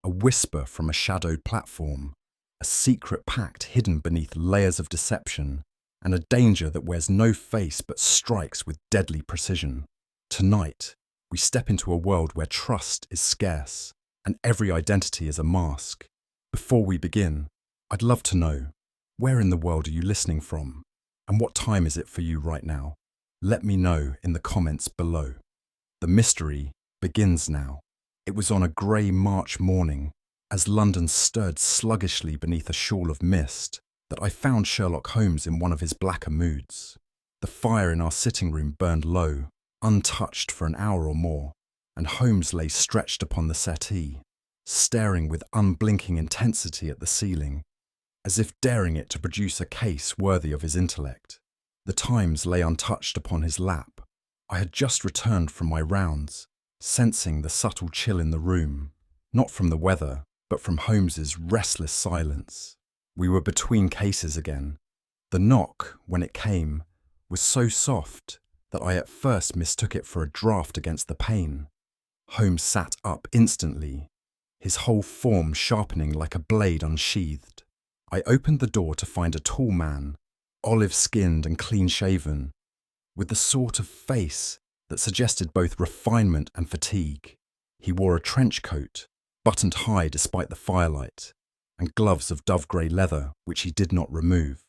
A whisper from a shadowed platform, a secret pact hidden beneath layers of deception, and a danger that wears no face but strikes with deadly precision. Tonight, we step into a world where trust is scarce, and every identity is a mask. Before we begin, I'd love to know, where in the world are you listening from? And what time is it for you right now? Let me know in the comments below. The mystery begins now. It was on a grey March morning, as London stirred sluggishly beneath a shawl of mist, that I found Sherlock Holmes in one of his blacker moods. The fire in our sitting room burned low, untouched for an hour or more, and Holmes lay stretched upon the settee, staring with unblinking intensity at the ceiling, as if daring it to produce a case worthy of his intellect. The Times lay untouched upon his lap. I had just returned from my rounds, sensing the subtle chill in the room, not from the weather, but from Holmes's restless silence. We were between cases again. The knock, when it came, was so soft that I at first mistook it for a draught against the pane. Holmes sat up instantly, his whole form sharpening like a blade unsheathed. I opened the door to find a tall man, olive-skinned and clean-shaven, with the sort of face that suggested both refinement and fatigue. He wore a trench coat, buttoned high despite the firelight, and gloves of dove-grey leather which he did not remove.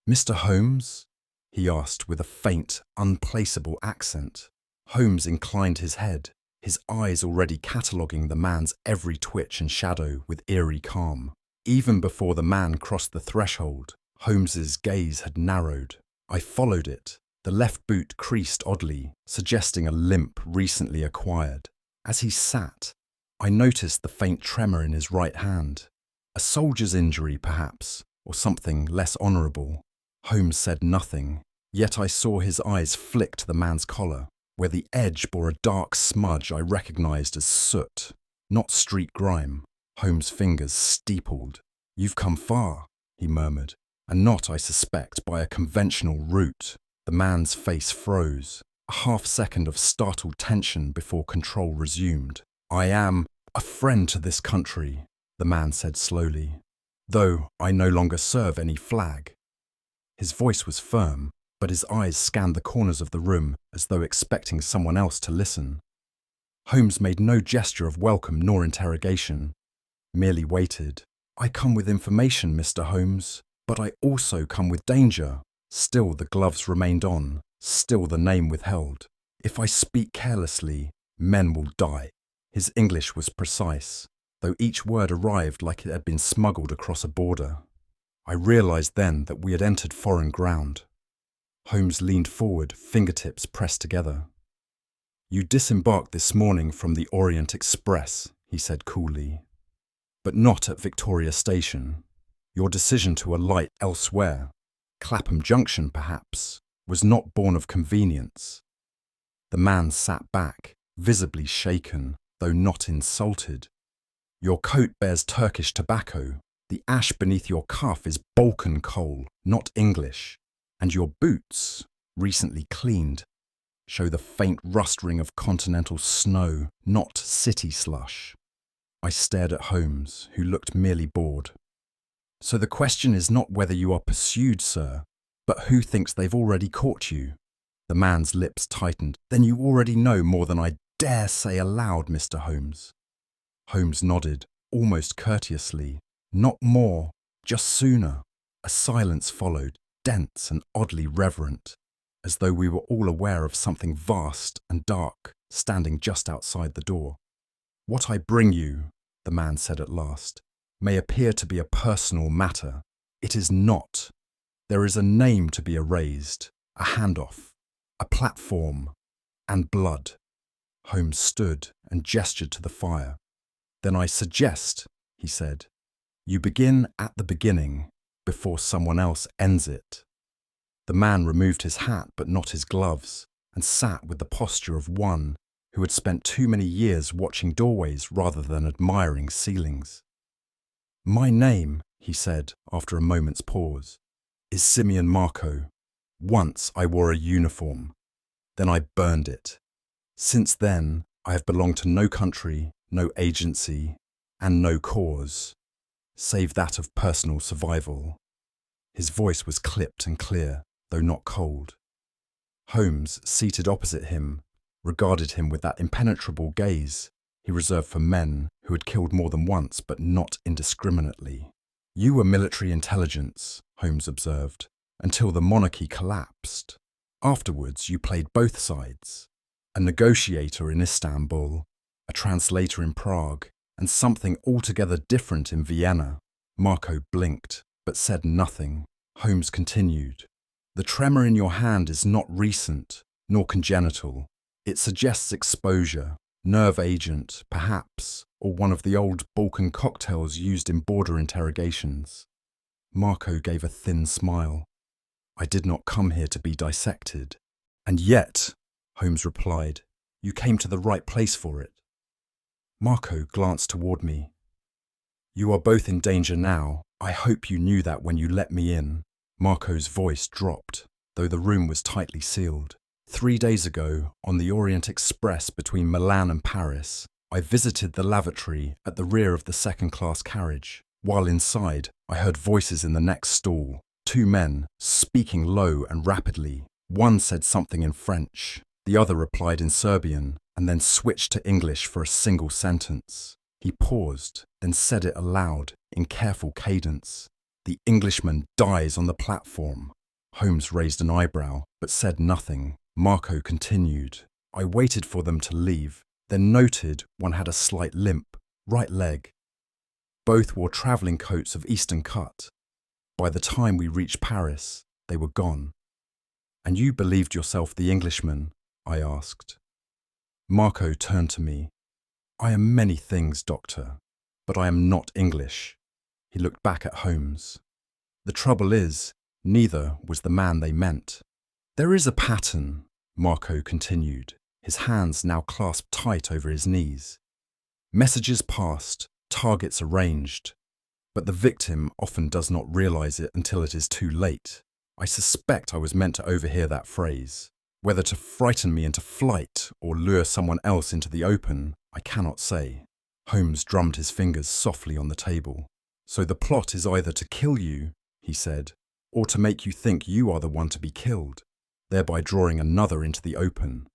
"Mr. Holmes?" he asked with a faint, unplaceable accent. Holmes inclined his head, his eyes already cataloguing the man's every twitch and shadow with eerie calm. Even before the man crossed the threshold, Holmes's gaze had narrowed. I followed it. The left boot creased oddly, suggesting a limp recently acquired. As he sat, I noticed the faint tremor in his right hand. A soldier's injury, perhaps, or something less honourable. Holmes said nothing, yet I saw his eyes flick to the man's collar, where the edge bore a dark smudge I recognised as soot, not street grime. Holmes' fingers steepled. "You've come far," he murmured, "and not, I suspect, by a conventional route." The man's face froze, a half-second of startled tension before control resumed. "I am a friend to this country," the man said slowly, "though I no longer serve any flag." His voice was firm, but his eyes scanned the corners of the room as though expecting someone else to listen. Holmes made no gesture of welcome nor interrogation, merely waited. "I come with information, Mr. Holmes, but I also come with danger." Still the gloves remained on, still the name withheld. "If I speak carelessly, men will die." His English was precise, though each word arrived like it had been smuggled across a border. I realised then that we had entered foreign ground. Holmes leaned forward, fingertips pressed together. "You disembarked this morning from the Orient Express," he said coolly, "but not at Victoria Station. Your decision to alight elsewhere, Clapham Junction perhaps, was not born of convenience." The man sat back, visibly shaken, though not insulted. "Your coat bears Turkish tobacco. The ash beneath your cuff is Balkan coal, not English. And your boots, recently cleaned, show the faint rust ring of continental snow, not city slush." I stared at Holmes, who looked merely bored. "So the question is not whether you are pursued, sir, but who thinks they've already caught you?" The man's lips tightened. "Then you already know more than I dare say aloud, Mr. Holmes." Holmes nodded, almost courteously. "Not more, just sooner." A silence followed, dense and oddly reverent, as though we were all aware of something vast and dark standing just outside the door. "What I bring you," the man said at last, "may appear to be a personal matter. It is not. There is a name to be erased, a handoff, a platform, and blood." Holmes stood and gestured to the fire. "Then I suggest," he said, "you begin at the beginning, before someone else ends it." The man removed his hat but not his gloves, and sat with the posture of one who had spent too many years watching doorways rather than admiring ceilings. "My name," he said after a moment's pause, "is Simeon Marco. Once I wore a uniform. Then I burned it. Since then, I have belonged to no country, no agency, and no cause, save that of personal survival. His voice was clipped and clear, though not cold. Holmes, seated opposite him, regarded him with that impenetrable gaze he reserved for men who had killed more than once but not indiscriminately. "You were military intelligence," Holmes observed, "until the monarchy collapsed. Afterwards, you played both sides. A negotiator in Istanbul, a translator in Prague, and something altogether different in Vienna." Marco blinked, but said nothing. Holmes continued, "The tremor in your hand is not recent, nor congenital. It suggests exposure, nerve agent, perhaps, or one of the old Balkan cocktails used in border interrogations." Marco gave a thin smile. "I did not come here to be dissected." "And yet," Holmes replied, "you came to the right place for it." Marco glanced toward me. "You are both in danger now. I hope you knew that when you let me in." Marco's voice dropped, though the room was tightly sealed. 3 days ago, on the Orient Express between Milan and Paris, I visited the lavatory at the rear of the second-class carriage. While inside, I heard voices in the next stall, 2 men, speaking low and rapidly. One said something in French, the other replied in Serbian, and then switched to English for a single sentence. He paused, then said it aloud, in careful cadence. "The Englishman dies on the platform." Holmes raised an eyebrow, but said nothing. Marco continued, "I waited for them to leave, then noted one had a slight limp, right leg. Both wore travelling coats of Eastern cut. By the time we reached Paris, they were gone." "And you believed yourself the Englishman?" I asked. Marco turned to me. "I am many things, Doctor, but I am not English." He looked back at Holmes. "The trouble is, neither was the man they meant." "There is a pattern," Marco continued, his hands now clasped tight over his knees. "Messages passed, targets arranged, but the victim often does not realize it until it is too late. I suspect I was meant to overhear that phrase. Whether to frighten me into flight or lure someone else into the open, I cannot say." Holmes drummed his fingers softly on the table. "So the plot is either to kill you," he said, "or to make you think you are the one to be killed, thereby drawing another into the open."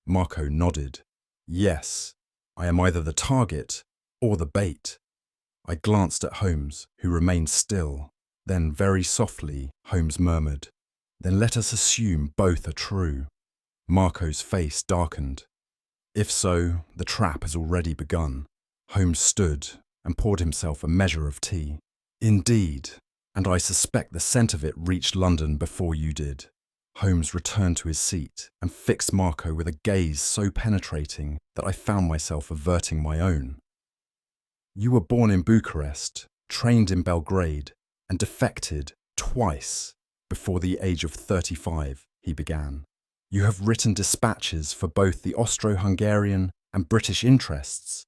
Marco nodded. "Yes, I am either the target or the bait." I glanced at Holmes, who remained still. Then, very softly, Holmes murmured, "Then let us assume both are true." Marco's face darkened. "If so, the trap has already begun." Holmes stood and poured himself a measure of tea. "Indeed, and I suspect the scent of it reached London before you did." Holmes returned to his seat and fixed Marco with a gaze so penetrating that I found myself averting my own. "You were born in Bucharest, trained in Belgrade, and defected twice before the age of 35, he began. "You have written dispatches for both the Austro-Hungarian and British interests,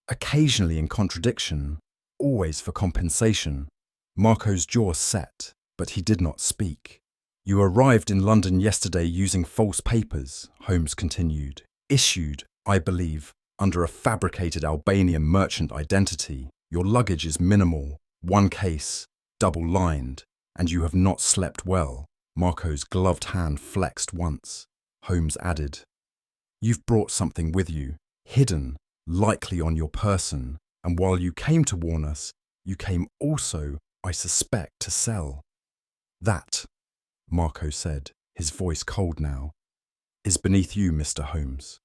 occasionally in contradiction, always for compensation." Marco's jaw set, but he did not speak. "You arrived in London yesterday using false papers," Holmes continued, "issued, I believe, under a fabricated Albanian merchant identity. Your luggage is minimal, 1 case, double-lined, and you have not slept well." Marco's gloved hand flexed once. Holmes added, "You've brought something with you, hidden, likely on your person, and while you came to warn us, you came also, I suspect, to sell." "That," Marco said, his voice cold now, "is beneath you, Mr. Holmes."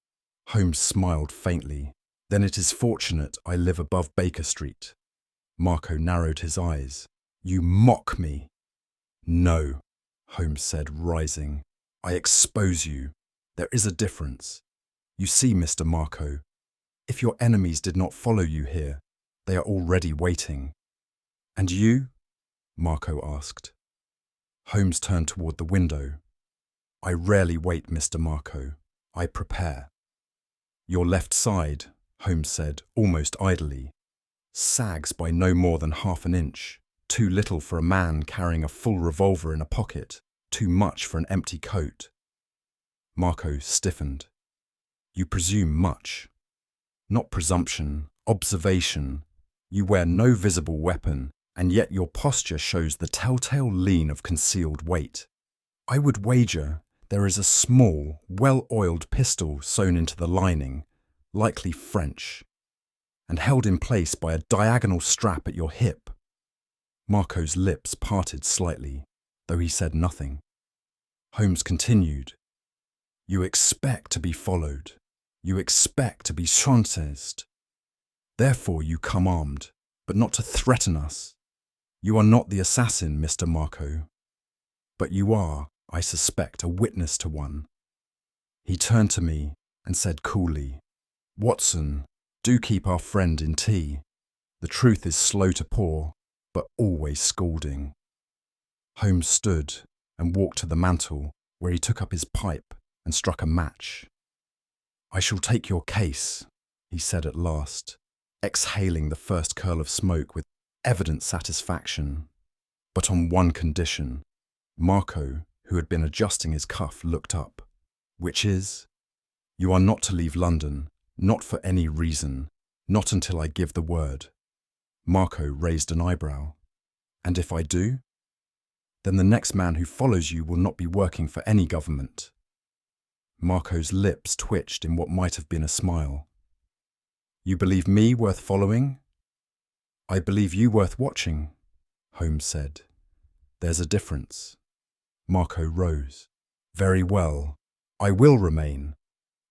Holmes smiled faintly. "Then it is fortunate I live above Baker Street." Marco narrowed his eyes. "You mock me." "No," Holmes said, rising. "I expose you. There is a difference. You see, Mr. Marco, if your enemies did not follow you here, they are already waiting." "And you?" Marco asked. Holmes turned toward the window. "I rarely wait, Mr. Marco. I prepare." "Your left side," Holmes said, almost idly, "sags by no more than half an inch. Too little for a man carrying a full revolver in a pocket, too much for an empty coat." Marco stiffened. "You presume much." "Not presumption, Observation. You wear no visible weapon, and yet your posture shows the telltale lean of concealed weight. I would wager there is a small, well-oiled pistol sewn into the lining, likely French, and held in place by a diagonal strap at your hip. Marco's lips parted slightly, though he said nothing. Holmes continued. You expect to be followed. You expect to be chances. Therefore you come armed, but not to threaten us. You are not the assassin, Mr. Marco. But you are, I suspect, a witness to one. He turned to me and said coolly, Watson, do keep our friend in tea. The truth is slow to pour, but always scalding. Holmes stood and walked to the mantel, where he took up his pipe and struck a match. I shall take your case, he said at last, exhaling the first curl of smoke with evident satisfaction. But on one condition. Marco, who had been adjusting his cuff, looked up. Which is? You are not to leave London, not for any reason, not until I give the word. Marco raised an eyebrow. And if I do? Then the next man who follows you will not be working for any government. Marco's lips twitched in what might have been a smile. You believe me worth following? I believe you worth watching, Holmes said. There's a difference. Marco rose. Very well, I will remain,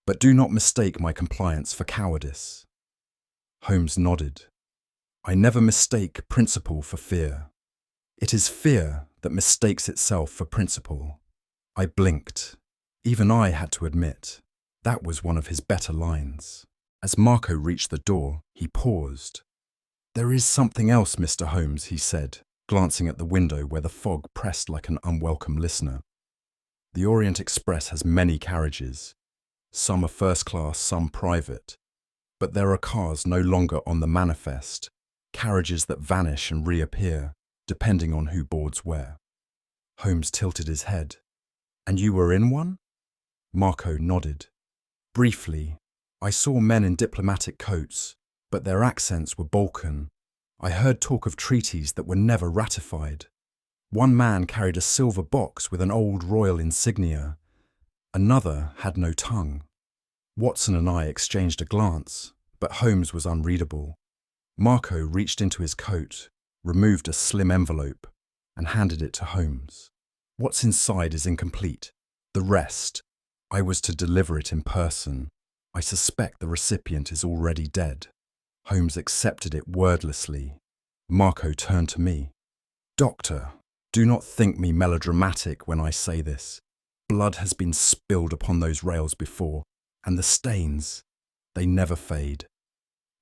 but do not mistake my compliance for cowardice. Holmes nodded. I never mistake principle for fear. It is fear that mistakes itself for principle. I blinked. Even I had to admit, that was one of his better lines. As Marco reached the door, he paused. There is something else, Mr. Holmes, he said, glancing at the window where the fog pressed like an unwelcome listener. The Orient Express has many carriages. Some are first class, some private. But there are cars no longer on the manifest, carriages that vanish and reappear, depending on who boards where. Holmes tilted his head. And you were in one? Marco nodded. Briefly, I saw men in diplomatic coats, but their accents were Balkan. I heard talk of treaties that were never ratified. One man carried a silver box with an old royal insignia. Another had no tongue. Watson and I exchanged a glance, but Holmes was unreadable. Marco reached into his coat, removed a slim envelope, and handed it to Holmes. What's inside is incomplete. The rest, I was to deliver it in person. I suspect the recipient is already dead. Holmes accepted it wordlessly. Marco turned to me. Doctor, do not think me melodramatic when I say this. Blood has been spilled upon those rails before, and the stains, they never fade.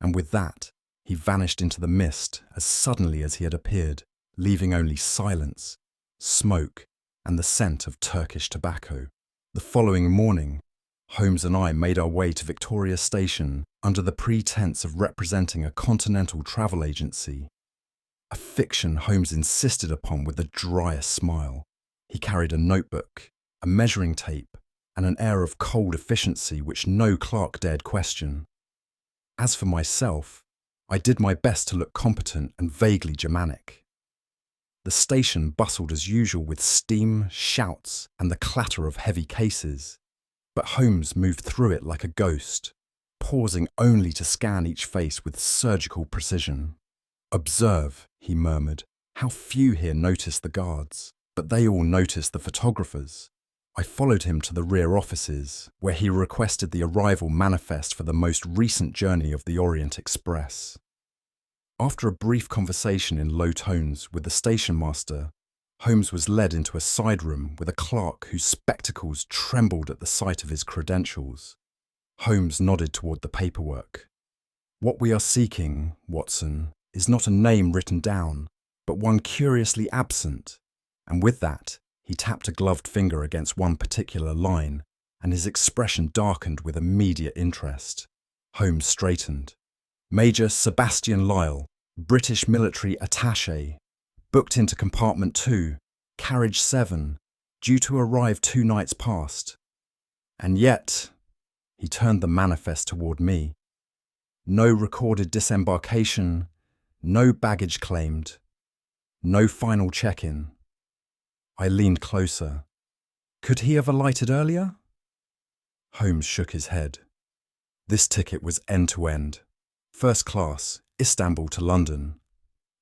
And with that, he vanished into the mist as suddenly as he had appeared, leaving only silence, smoke, and the scent of Turkish tobacco. The following morning, Holmes and I made our way to Victoria Station under the pretense of representing a continental travel agency. A fiction Holmes insisted upon with the driest smile. He carried a notebook, a measuring tape, and an air of cold efficiency which no clerk dared question. As for myself, I did my best to look competent and vaguely Germanic. The station bustled as usual with steam, shouts, and the clatter of heavy cases. But Holmes moved through it like a ghost, pausing only to scan each face with surgical precision. Observe, he murmured, how few here notice the guards, but they all notice the photographers. I followed him to the rear offices, where he requested the arrival manifest for the most recent journey of the Orient Express. After a brief conversation in low tones with the station master, Holmes was led into a side room with a clerk whose spectacles trembled at the sight of his credentials. Holmes nodded toward the paperwork. What we are seeking, Watson, is not a name written down, but one curiously absent. And with that, he tapped a gloved finger against one particular line, and his expression darkened with immediate interest. Holmes straightened. Major Sebastian Lyle, British military attache, booked into compartment 2, carriage 7, due to arrive 2 nights past. And yet, he turned the manifest toward me. No recorded disembarkation, no baggage claimed, no final check-in. I leaned closer. Could he have alighted earlier? Holmes shook his head. This ticket was end-to-end. First class, Istanbul to London.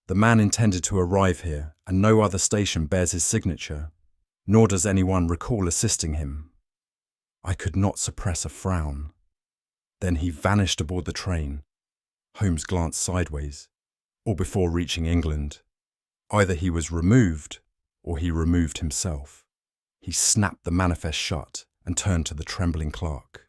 The man intended to arrive here, and no other station bears his signature, nor does anyone recall assisting him. I could not suppress a frown. Then he vanished aboard the train. Holmes glanced sideways, or before reaching England. Either he was removed, or he removed himself. He snapped the manifest shut and turned to the trembling clerk.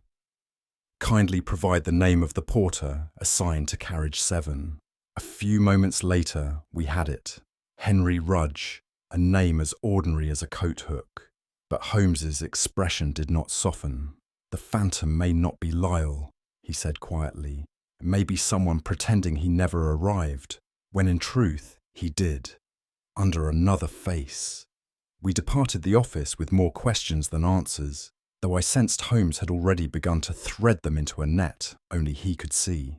Kindly provide the name of the porter assigned to carriage 7. A few moments later, we had it. Henry Rudge, a name as ordinary as a coat hook. But Holmes's expression did not soften. The phantom may not be Lyle, he said quietly. It may be someone pretending he never arrived, when in truth he did, under another face. We departed the office with more questions than answers, though I sensed Holmes had already begun to thread them into a net only he could see.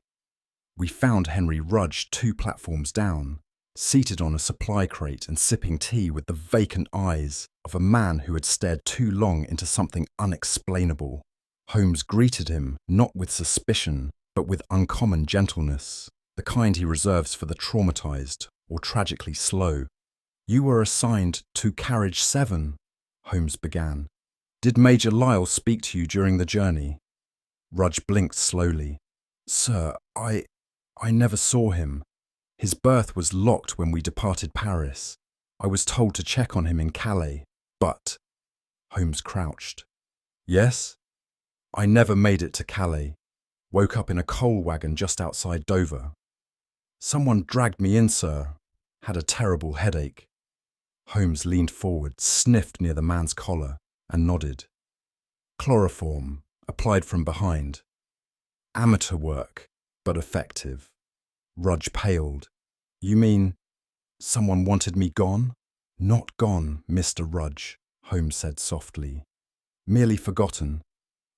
We found Henry Rudge 2 platforms down, seated on a supply crate and sipping tea with the vacant eyes of a man who had stared too long into something unexplainable. Holmes greeted him not with suspicion, but with uncommon gentleness, the kind he reserves for the traumatized or tragically slow. You were assigned to carriage 7, Holmes began. Did Major Lyle speak to you during the journey? Rudge blinked slowly. Sir, I never saw him. His berth was locked when we departed Paris. I was told to check on him in Calais, but... Holmes crouched. Yes? I never made it to Calais. Woke up in a coal wagon just outside Dover. Someone dragged me in, sir. Had a terrible headache. Holmes leaned forward, sniffed near the man's collar, and nodded. Chloroform, applied from behind. Amateur work, but effective. Rudge paled. You mean someone wanted me gone? Not gone, Mr. Rudge, Holmes said softly. Merely forgotten.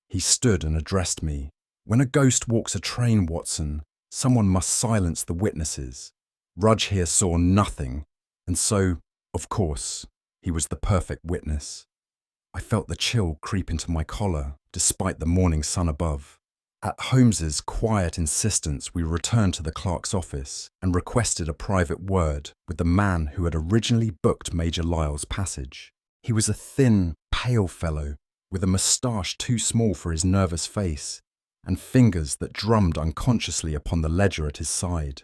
He stood and addressed me. When a ghost walks a train, Watson, someone must silence the witnesses. Rudge here saw nothing, and so, of course, he was the perfect witness. I felt the chill creep into my collar, despite the morning sun above. At Holmes's quiet insistence, we returned to the clerk's office and requested a private word with the man who had originally booked Major Lyle's passage. He was a thin, pale fellow with a moustache too small for his nervous face and fingers that drummed unconsciously upon the ledger at his side.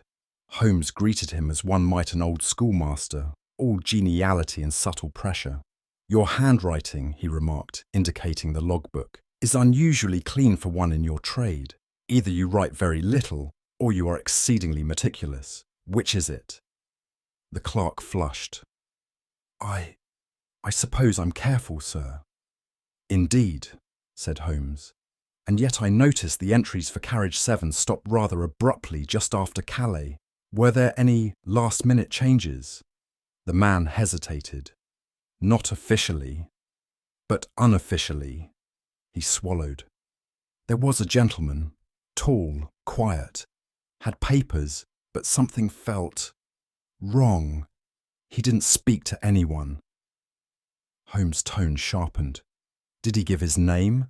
Holmes greeted him as one might an old schoolmaster, all geniality and subtle pressure. Your handwriting, he remarked, indicating the logbook, is unusually clean for one in your trade. Either you write very little, or you are exceedingly meticulous. Which is it? The clerk flushed. I suppose I'm careful, sir. Indeed, said Holmes. And yet I noticed the entries for carriage 7 stopped rather abruptly just after Calais. Were there any last-minute changes? The man hesitated. Not officially, but unofficially. He swallowed. There was a gentleman, tall, quiet, had papers, but something felt wrong. He didn't speak to anyone. Holmes' tone sharpened. Did he give his name?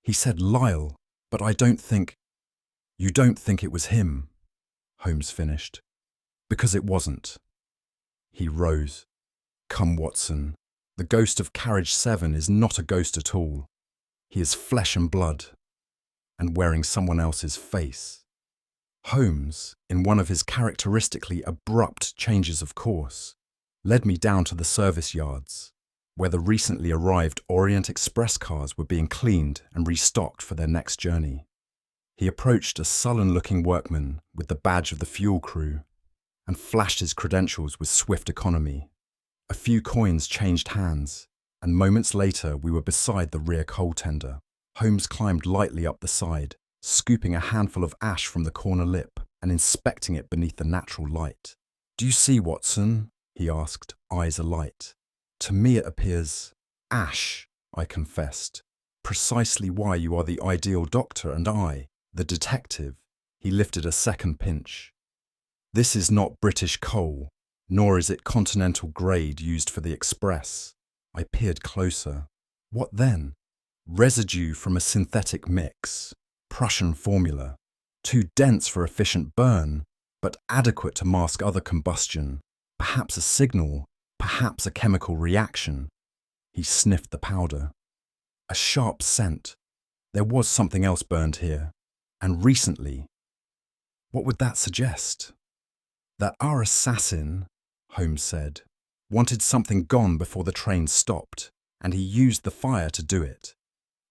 He said Lyle, but I don't think... You don't think it was him, Holmes finished. Because it wasn't. He rose. Come, Watson. The ghost of carriage 7 is not a ghost at all. He is flesh and blood, and wearing someone else's face. Holmes, in one of his characteristically abrupt changes of course, led me down to the service yards, where the recently arrived Orient express cars were being cleaned and restocked for their next journey. He approached a sullen-looking workman with the badge of the fuel crew and flashed his credentials with swift economy. A few coins changed hands, and moments later we were beside the rear coal tender. Holmes climbed lightly up the side, scooping a handful of ash from the corner lip and inspecting it beneath the natural light. Do you see, Watson? He asked, eyes alight. To me it appears ash, I confessed. Precisely why you are the ideal doctor and I, the detective, He lifted a second pinch. This is not British coal, nor is it continental grade used for the express. I peered closer. What then? Residue from a synthetic mix. Prussian formula. Too dense for efficient burn, but adequate to mask other combustion. Perhaps a signal, perhaps a chemical reaction. He sniffed the powder. A sharp scent. There was something else burned here, and recently. What would that suggest? That our assassin, Holmes said, wanted something gone before the train stopped, and he used the fire to do it.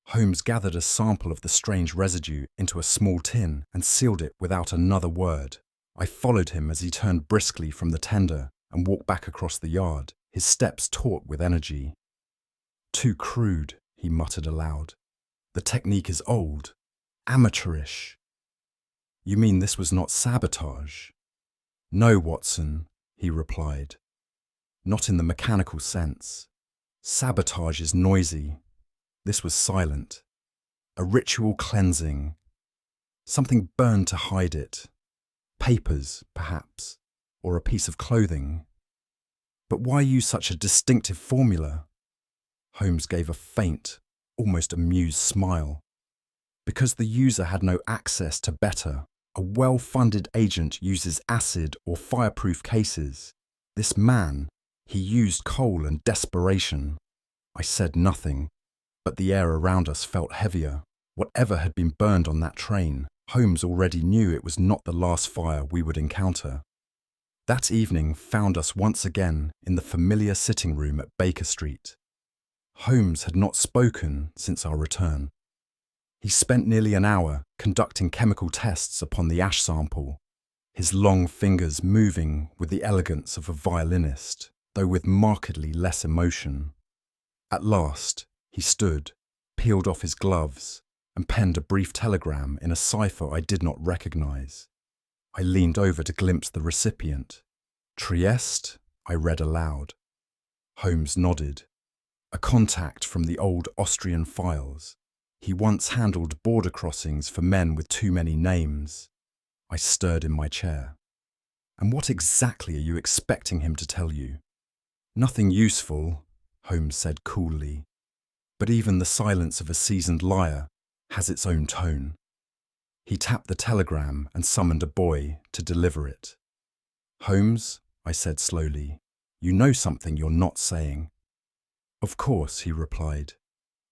Holmes gathered a sample of the strange residue into a small tin and sealed it without another word. I followed him as he turned briskly from the tender and walked back across the yard, his steps taut with energy. Too crude, he muttered aloud. The technique is old, amateurish. You mean this was not sabotage? No, Watson, he replied. Not in the mechanical sense. Sabotage is noisy. This was silent. A ritual cleansing. Something burned to hide it. Papers, perhaps, or a piece of clothing. But why use such a distinctive formula? Holmes gave a faint, almost amused smile. Because the user had no access to better. A well-funded agent uses acid or fireproof cases. This man, he used coal and desperation. I said nothing, but the air around us felt heavier. Whatever had been burned on that train, Holmes already knew it was not the last fire we would encounter. That evening found us once again in the familiar sitting room at Baker Street. Holmes had not spoken since our return. He spent nearly an hour conducting chemical tests upon the ash sample, his long fingers moving with the elegance of a violinist, though with markedly less emotion. At last, he stood, peeled off his gloves, and penned a brief telegram in a cipher I did not recognize. I leaned over to glimpse the recipient. Trieste, I read aloud. Holmes nodded. A contact from the old Austrian files. He once handled border crossings for men with too many names. I stirred in my chair. And what exactly are you expecting him to tell you? Nothing useful, Holmes said coolly. But even the silence of a seasoned liar has its own tone. He tapped the telegram and summoned a boy to deliver it. Holmes, I said slowly, you know something you're not saying. Of course, he replied.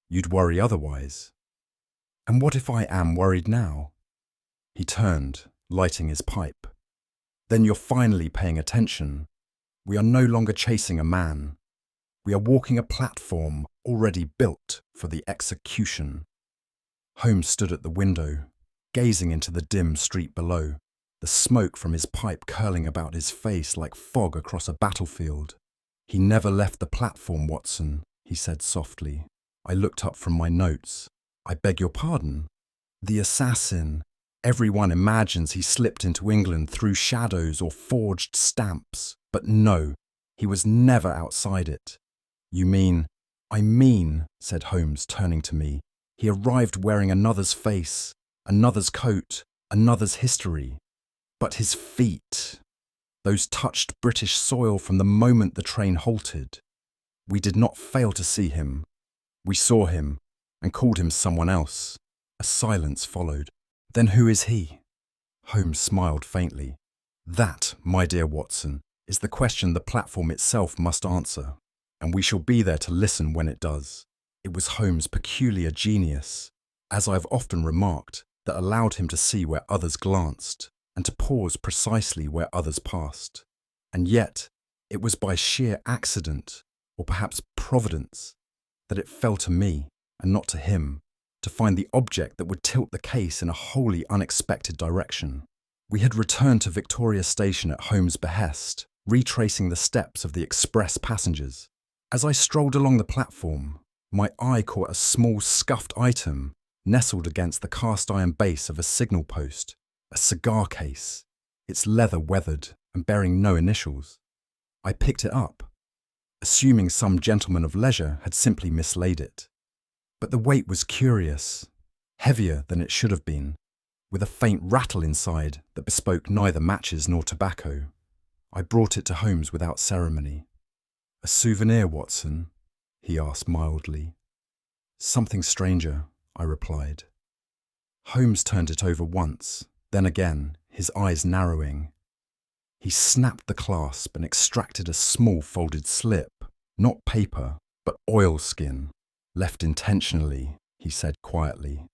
You'd worry otherwise. And what if I am worried now? He turned, lighting his pipe. Then you're finally paying attention. We are no longer chasing a man. We are walking a platform already built for the execution. Holmes stood at the window, gazing into the dim street below, the smoke from his pipe curling about his face like fog across a battlefield. He never left the platform, Watson, he said softly. I looked up from my notes. I beg your pardon. The assassin. Everyone imagines he slipped into England through shadows or forged stamps. But no, he was never outside it. You mean? I mean, said Holmes, turning to me. He arrived wearing another's face, another's coat, another's history. But his feet, those touched British soil from the moment the train halted. We did not fail to see him. We saw him and called him someone else. A silence followed. Then who is he? Holmes smiled faintly. That, my dear Watson, is the question the platform itself must answer, and we shall be there to listen when it does. It was Holmes' peculiar genius, as I have often remarked, that allowed him to see where others glanced, and to pause precisely where others passed. And yet, it was by sheer accident, or perhaps providence, that it fell to me, and not to him, to find the object that would tilt the case in a wholly unexpected direction. We had returned to Victoria Station at Holmes' behest, retracing the steps of the express passengers. As I strolled along the platform, my eye caught a small scuffed item nestled against the cast-iron base of a signal post, a cigar case, its leather weathered and bearing no initials. I picked it up, assuming some gentleman of leisure had simply mislaid it. But the weight was curious, heavier than it should have been, with a faint rattle inside that bespoke neither matches nor tobacco. I brought it to Holmes without ceremony. "A souvenir, Watson?" he asked mildly. "Something stranger," I replied. Holmes turned it over once, then again, his eyes narrowing. He snapped the clasp and extracted a small folded slip, not paper, but oilskin, left intentionally, he said quietly,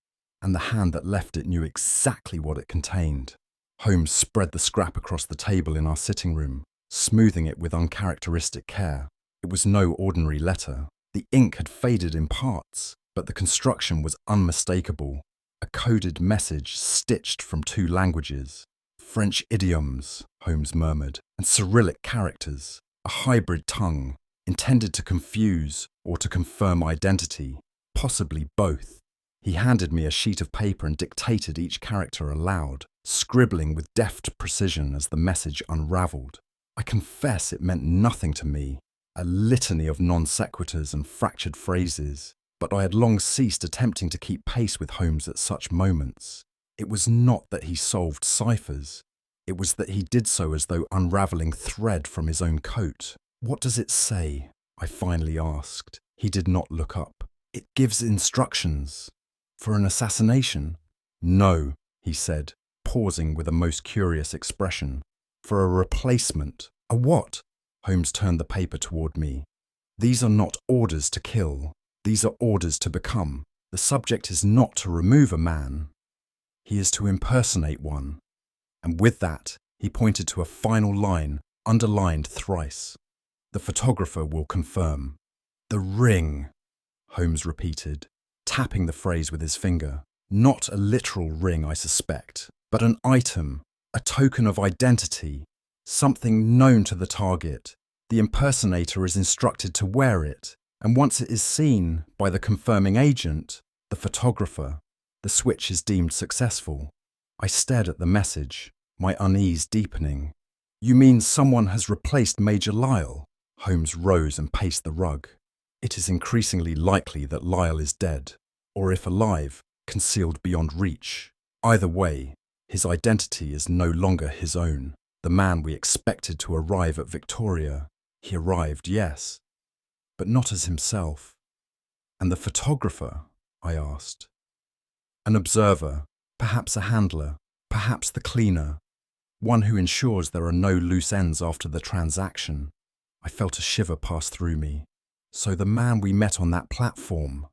and the hand that left it knew exactly what it contained. Holmes spread the scrap across the table in our sitting room, smoothing it with uncharacteristic care. It was no ordinary letter. The ink had faded in parts, but the construction was unmistakable. A coded message stitched from 2 languages. French idioms, Holmes murmured, and Cyrillic characters, a hybrid tongue, intended to confuse or to confirm identity, possibly both. He handed me a sheet of paper and dictated each character aloud, scribbling with deft precision as the message unravelled. I confess it meant nothing to me, a litany of non sequiturs and fractured phrases, but I had long ceased attempting to keep pace with Holmes at such moments. It was not that he solved ciphers. It was that he did so as though unravelling thread from his own coat. "What does it say?" I finally asked. He did not look up. "It gives instructions. For an assassination?" "No," he said, pausing with a most curious expression. "For a replacement." "A what?" Holmes turned the paper toward me. "These are not orders to kill. These are orders to become. The subject is not to remove a man. He is to impersonate one." And with that, he pointed to a final line, underlined thrice. "The photographer will confirm." "The ring," Holmes repeated, tapping the phrase with his finger. "Not a literal ring, I suspect, but an item, a token of identity, something known to the target. The impersonator is instructed to wear it, and once it is seen by the confirming agent, the photographer, the switch is deemed successful." I stared at the message, my unease deepening. "You mean someone has replaced Major Lyle?" Holmes rose and paced the rug. "It is increasingly likely that Lyle is dead, or if alive, concealed beyond reach. Either way, his identity is no longer his own. The man we expected to arrive at Victoria, he arrived, yes, but not as himself." "And the photographer?" I asked. "An observer, perhaps a handler, perhaps the cleaner, one who ensures there are no loose ends after the transaction." I felt a shiver pass through me. So the man we met on that platform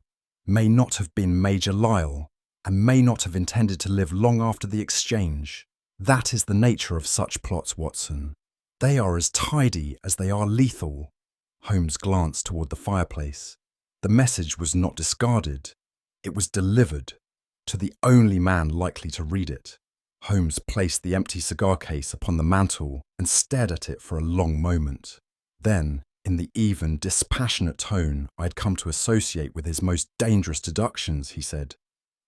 may not have been Major Lyle, and may not have intended to live long after the exchange. That is the nature of such plots, Watson. They are as tidy as they are lethal. Holmes glanced toward the fireplace. The message was not discarded. It was delivered to the only man likely to read it. Holmes placed the empty cigar case upon the mantel and stared at it for a long moment. Then, in the even, dispassionate tone I had come to associate with his most dangerous deductions, he said,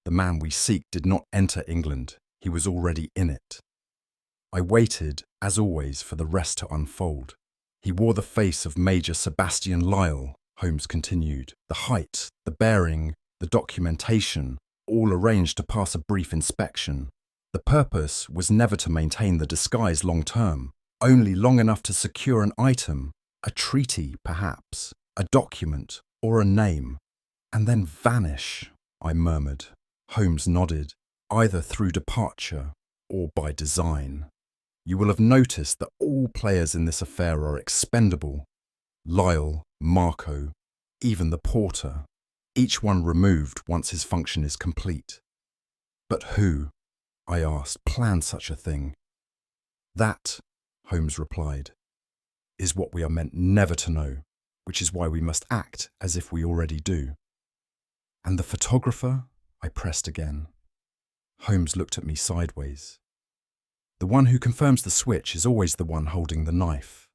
"The man we seek did not enter England. He was already in it." I waited, as always, for the rest to unfold. "He wore the face of Major Sebastian Lyle," Holmes continued. "The height, the bearing, the documentation, all arranged to pass a brief inspection. The purpose was never to maintain the disguise long term, only long enough to secure an item, a treaty perhaps, a document, or a name, and then vanish," I murmured. Holmes nodded, "either through departure or by design. You will have noticed that all players in this affair are expendable. Lyle, Marco, even the porter, each one removed once his function is complete." "But who," I asked, "planned such a thing?" "That," Holmes replied, "is what we are meant never to know, which is why we must act as if we already do." "And the photographer?" I pressed again. Holmes looked at me sideways. "The one who confirms the switch is always the one holding the knife."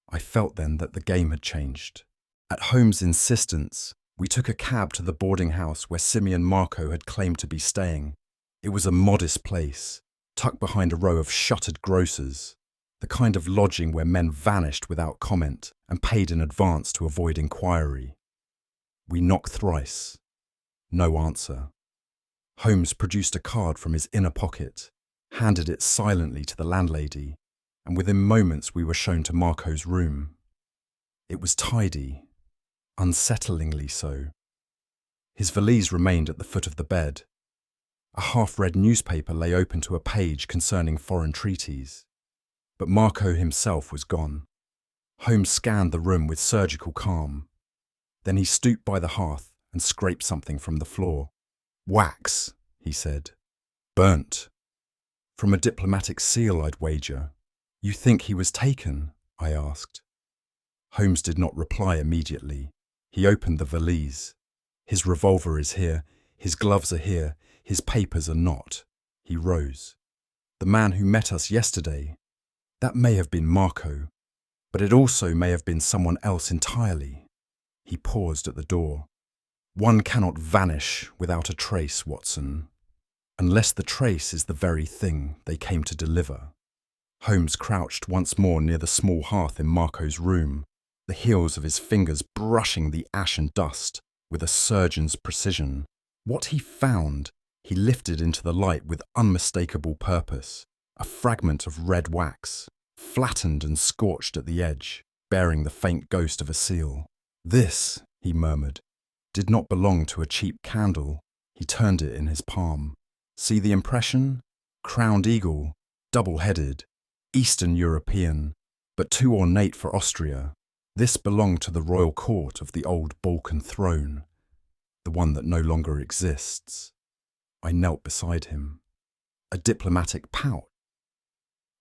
I felt then that the game had changed. At Holmes' insistence, we took a cab to the boarding house where Simeon Marco had claimed to be staying. It was a modest place, tucked behind a row of shuttered grocers, the kind of lodging where men vanished without comment and paid in advance to avoid inquiry. We knocked thrice. No answer. Holmes produced a card from his inner pocket, handed it silently to the landlady, and within moments we were shown to Marco's room. It was tidy, unsettlingly so. His valise remained at the foot of the bed. A half-read newspaper lay open to a page concerning foreign treaties. But Marco himself was gone. Holmes scanned the room with surgical calm. Then he stooped by the hearth and scraped something from the floor. "Wax," he said. "Burnt. From a diplomatic seal, I'd wager." "You think he was taken?" I asked. Holmes did not reply immediately. He opened the valise. "His revolver is here, his gloves are here, his papers are not." He rose. "The man who met us yesterday, that may have been Marco, but it also may have been someone else entirely." He paused at the door. "One cannot vanish without a trace, Watson, unless the trace is the very thing they came to deliver." Holmes crouched once more near the small hearth in Marco's room, the heels of his fingers brushing the ash and dust with a surgeon's precision. What he found, he lifted into the light with unmistakable purpose, a fragment of red wax, flattened and scorched at the edge, bearing the faint ghost of a seal. "This," he murmured, "did not belong to a cheap candle." He turned it in his palm. "See the impression? Crowned eagle, double-headed, Eastern European, but too ornate for Austria. This belonged to the royal court of the old Balkan throne, the one that no longer exists." I knelt beside him. "A diplomatic pouch?"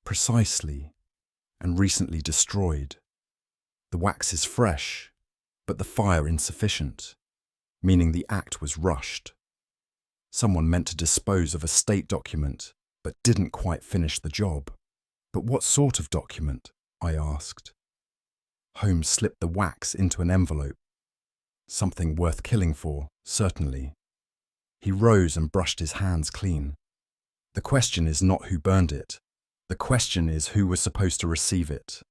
"Precisely, and recently destroyed. The wax is fresh, but the fire insufficient, meaning the act was rushed. Someone meant to dispose of a state document, but didn't quite finish the job." "But what sort of document?" I asked. Holmes slipped the wax into an envelope. "Something worth killing for, certainly." He rose and brushed his hands clean. "The question is not who burned it. The question is who was supposed to receive it."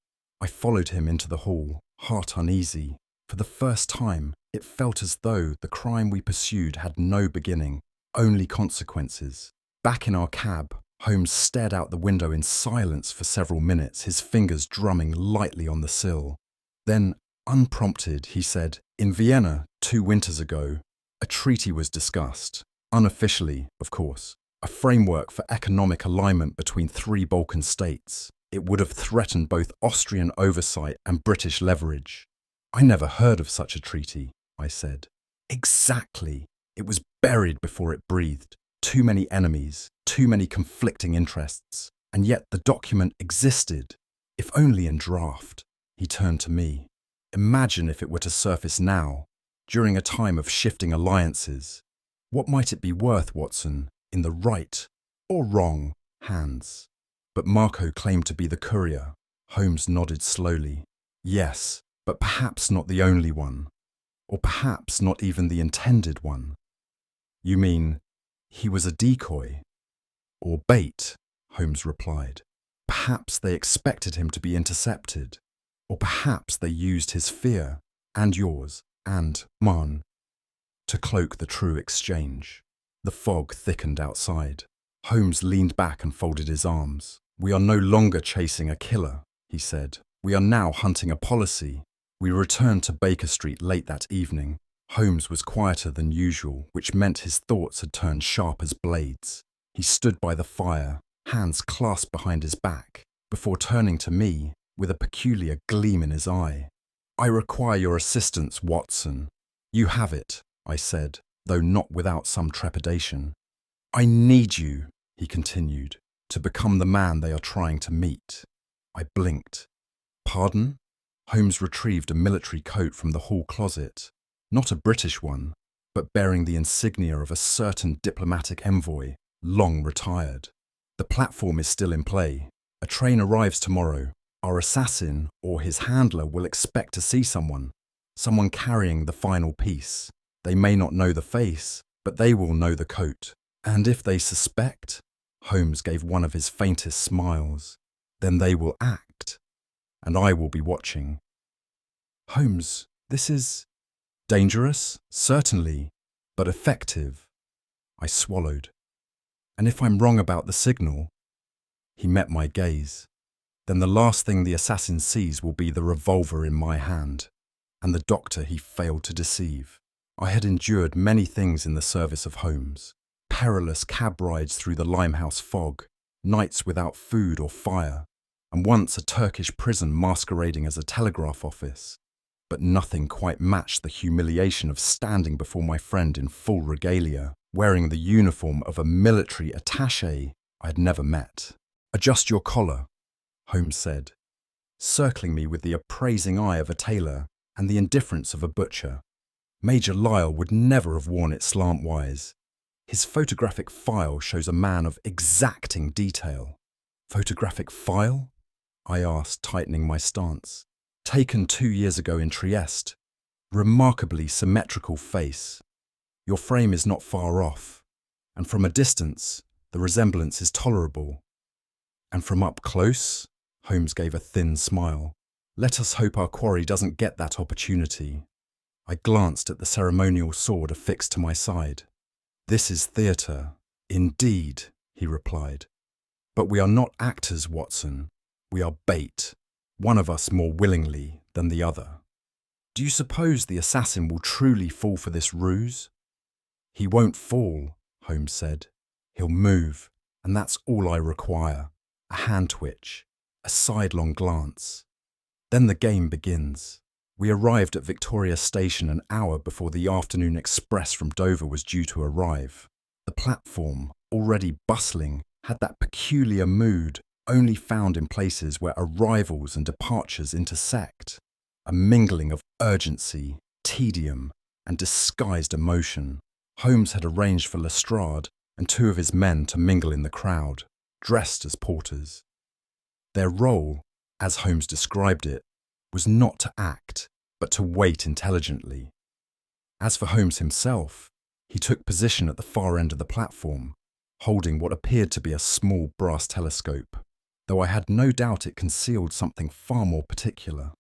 I followed him into the hall, heart uneasy. For the first time, it felt as though the crime we pursued had no beginning, only consequences. Back in our cab, Holmes stared out the window in silence for several minutes, his fingers drumming lightly on the sill. Then, unprompted, he said, "In Vienna, 2 winters ago, a treaty was discussed, unofficially, of course, a framework for economic alignment between 3 Balkan states. It would have threatened both Austrian oversight and British leverage." "I never heard of such a treaty," I said. "Exactly. It was buried before it breathed. Too many enemies, too many conflicting interests, and yet the document existed, if only in draft." He turned to me. "Imagine if it were to surface now, during a time of shifting alliances. What might it be worth, Watson, in the right or wrong hands?" "But Marco claimed to be the courier." Holmes nodded slowly. "Yes, but perhaps not the only one, or perhaps not even the intended one." "You mean he was a decoy?" "Or bait," Holmes replied. "Perhaps they expected him to be intercepted, or perhaps they used his fear, and yours, and mine, to cloak the true exchange." The fog thickened outside. Holmes leaned back and folded his arms. "We are no longer chasing a killer," he said. "We are now hunting a policy." We returned to Baker Street late that evening. Holmes was quieter than usual, which meant his thoughts had turned sharp as blades. He stood by the fire, hands clasped behind his back, before turning to me with a peculiar gleam in his eye. "I require your assistance, Watson." "You have it," I said, though not without some trepidation. "I need you," he continued, "to become the man they are trying to meet." I blinked. "Pardon?" Holmes retrieved a military coat from the hall closet. Not a British one, but bearing the insignia of a certain diplomatic envoy, long retired. "The platform is still in play. A train arrives tomorrow. Our assassin or his handler will expect to see someone carrying the final piece. They may not know the face, but they will know the coat. And if they suspect," Holmes gave one of his faintest smiles, "then they will act, and I will be watching." "Holmes, this is..." "Dangerous, certainly, but effective." I swallowed. And if I'm wrong about the signal? He met my gaze. Then the last thing the assassin sees will be the revolver in my hand, and the doctor he failed to deceive. I had endured many things in the service of Holmes. Perilous cab rides through the Limehouse fog, nights without food or fire, and once a Turkish prison masquerading as a telegraph office. But nothing quite matched the humiliation of standing before my friend in full regalia, wearing the uniform of a military attache I had never met. "Adjust your collar," Holmes said, circling me with the appraising eye of a tailor and the indifference of a butcher. Major Lyle would never have worn it slantwise. His photographic file shows a man of exacting detail. "Photographic file?" I asked, tightening my stance. "Taken 2 years ago in Trieste. Remarkably symmetrical face. Your frame is not far off, and from a distance, the resemblance is tolerable. And from up close?" Holmes gave a thin smile. "Let us hope our quarry doesn't get that opportunity." I glanced at the ceremonial sword affixed to my side. "This is theatre, indeed," he replied. "But we are not actors, Watson. We are bait, one of us more willingly than the other. Do you suppose the assassin will truly fall for this ruse?" "He won't fall," Holmes said. "He'll move, and that's all I require. A hand twitch, a sidelong glance. Then the game begins." We arrived at Victoria Station an hour before the afternoon express from Dover was due to arrive. The platform, already bustling, had that peculiar mood only found in places where arrivals and departures intersect. A mingling of urgency, tedium, and disguised emotion. Holmes had arranged for Lestrade and 2 of his men to mingle in the crowd, dressed as porters. Their role, as Holmes described it, was not to act, but to wait intelligently. As for Holmes himself, he took position at the far end of the platform, holding what appeared to be a small brass telescope, though I had no doubt it concealed something far more particular.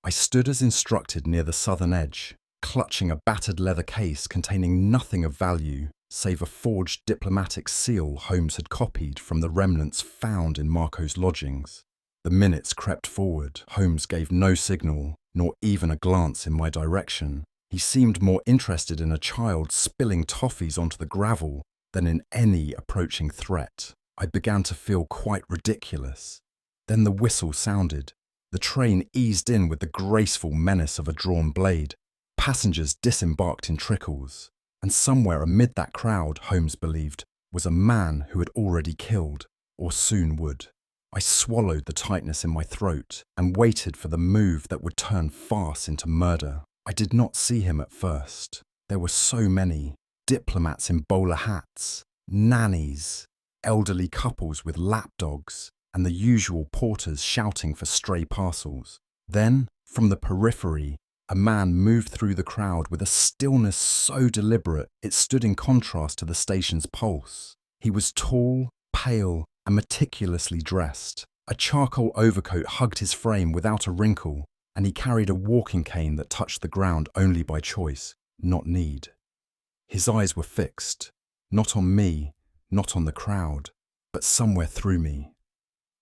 I stood as instructed near the southern edge, clutching a battered leather case containing nothing of value save a forged diplomatic seal Holmes had copied from the remnants found in Marco's lodgings. The minutes crept forward. Holmes gave no signal, nor even a glance in my direction. He seemed more interested in a child spilling toffees onto the gravel than in any approaching threat. I began to feel quite ridiculous. Then the whistle sounded. The train eased in with the graceful menace of a drawn blade. Passengers disembarked in trickles, and somewhere amid that crowd, Holmes believed, was a man who had already killed, or soon would. I swallowed the tightness in my throat and waited for the move that would turn farce into murder. I did not see him at first. There were so many. Diplomats in bowler hats, nannies, elderly couples with lapdogs, and the usual porters shouting for stray parcels. Then, from the periphery, a man moved through the crowd with a stillness so deliberate it stood in contrast to the station's pulse. He was tall, pale, and meticulously dressed. A charcoal overcoat hugged his frame without a wrinkle, and he carried a walking cane that touched the ground only by choice, not need. His eyes were fixed, not on me, not on the crowd, but somewhere through me,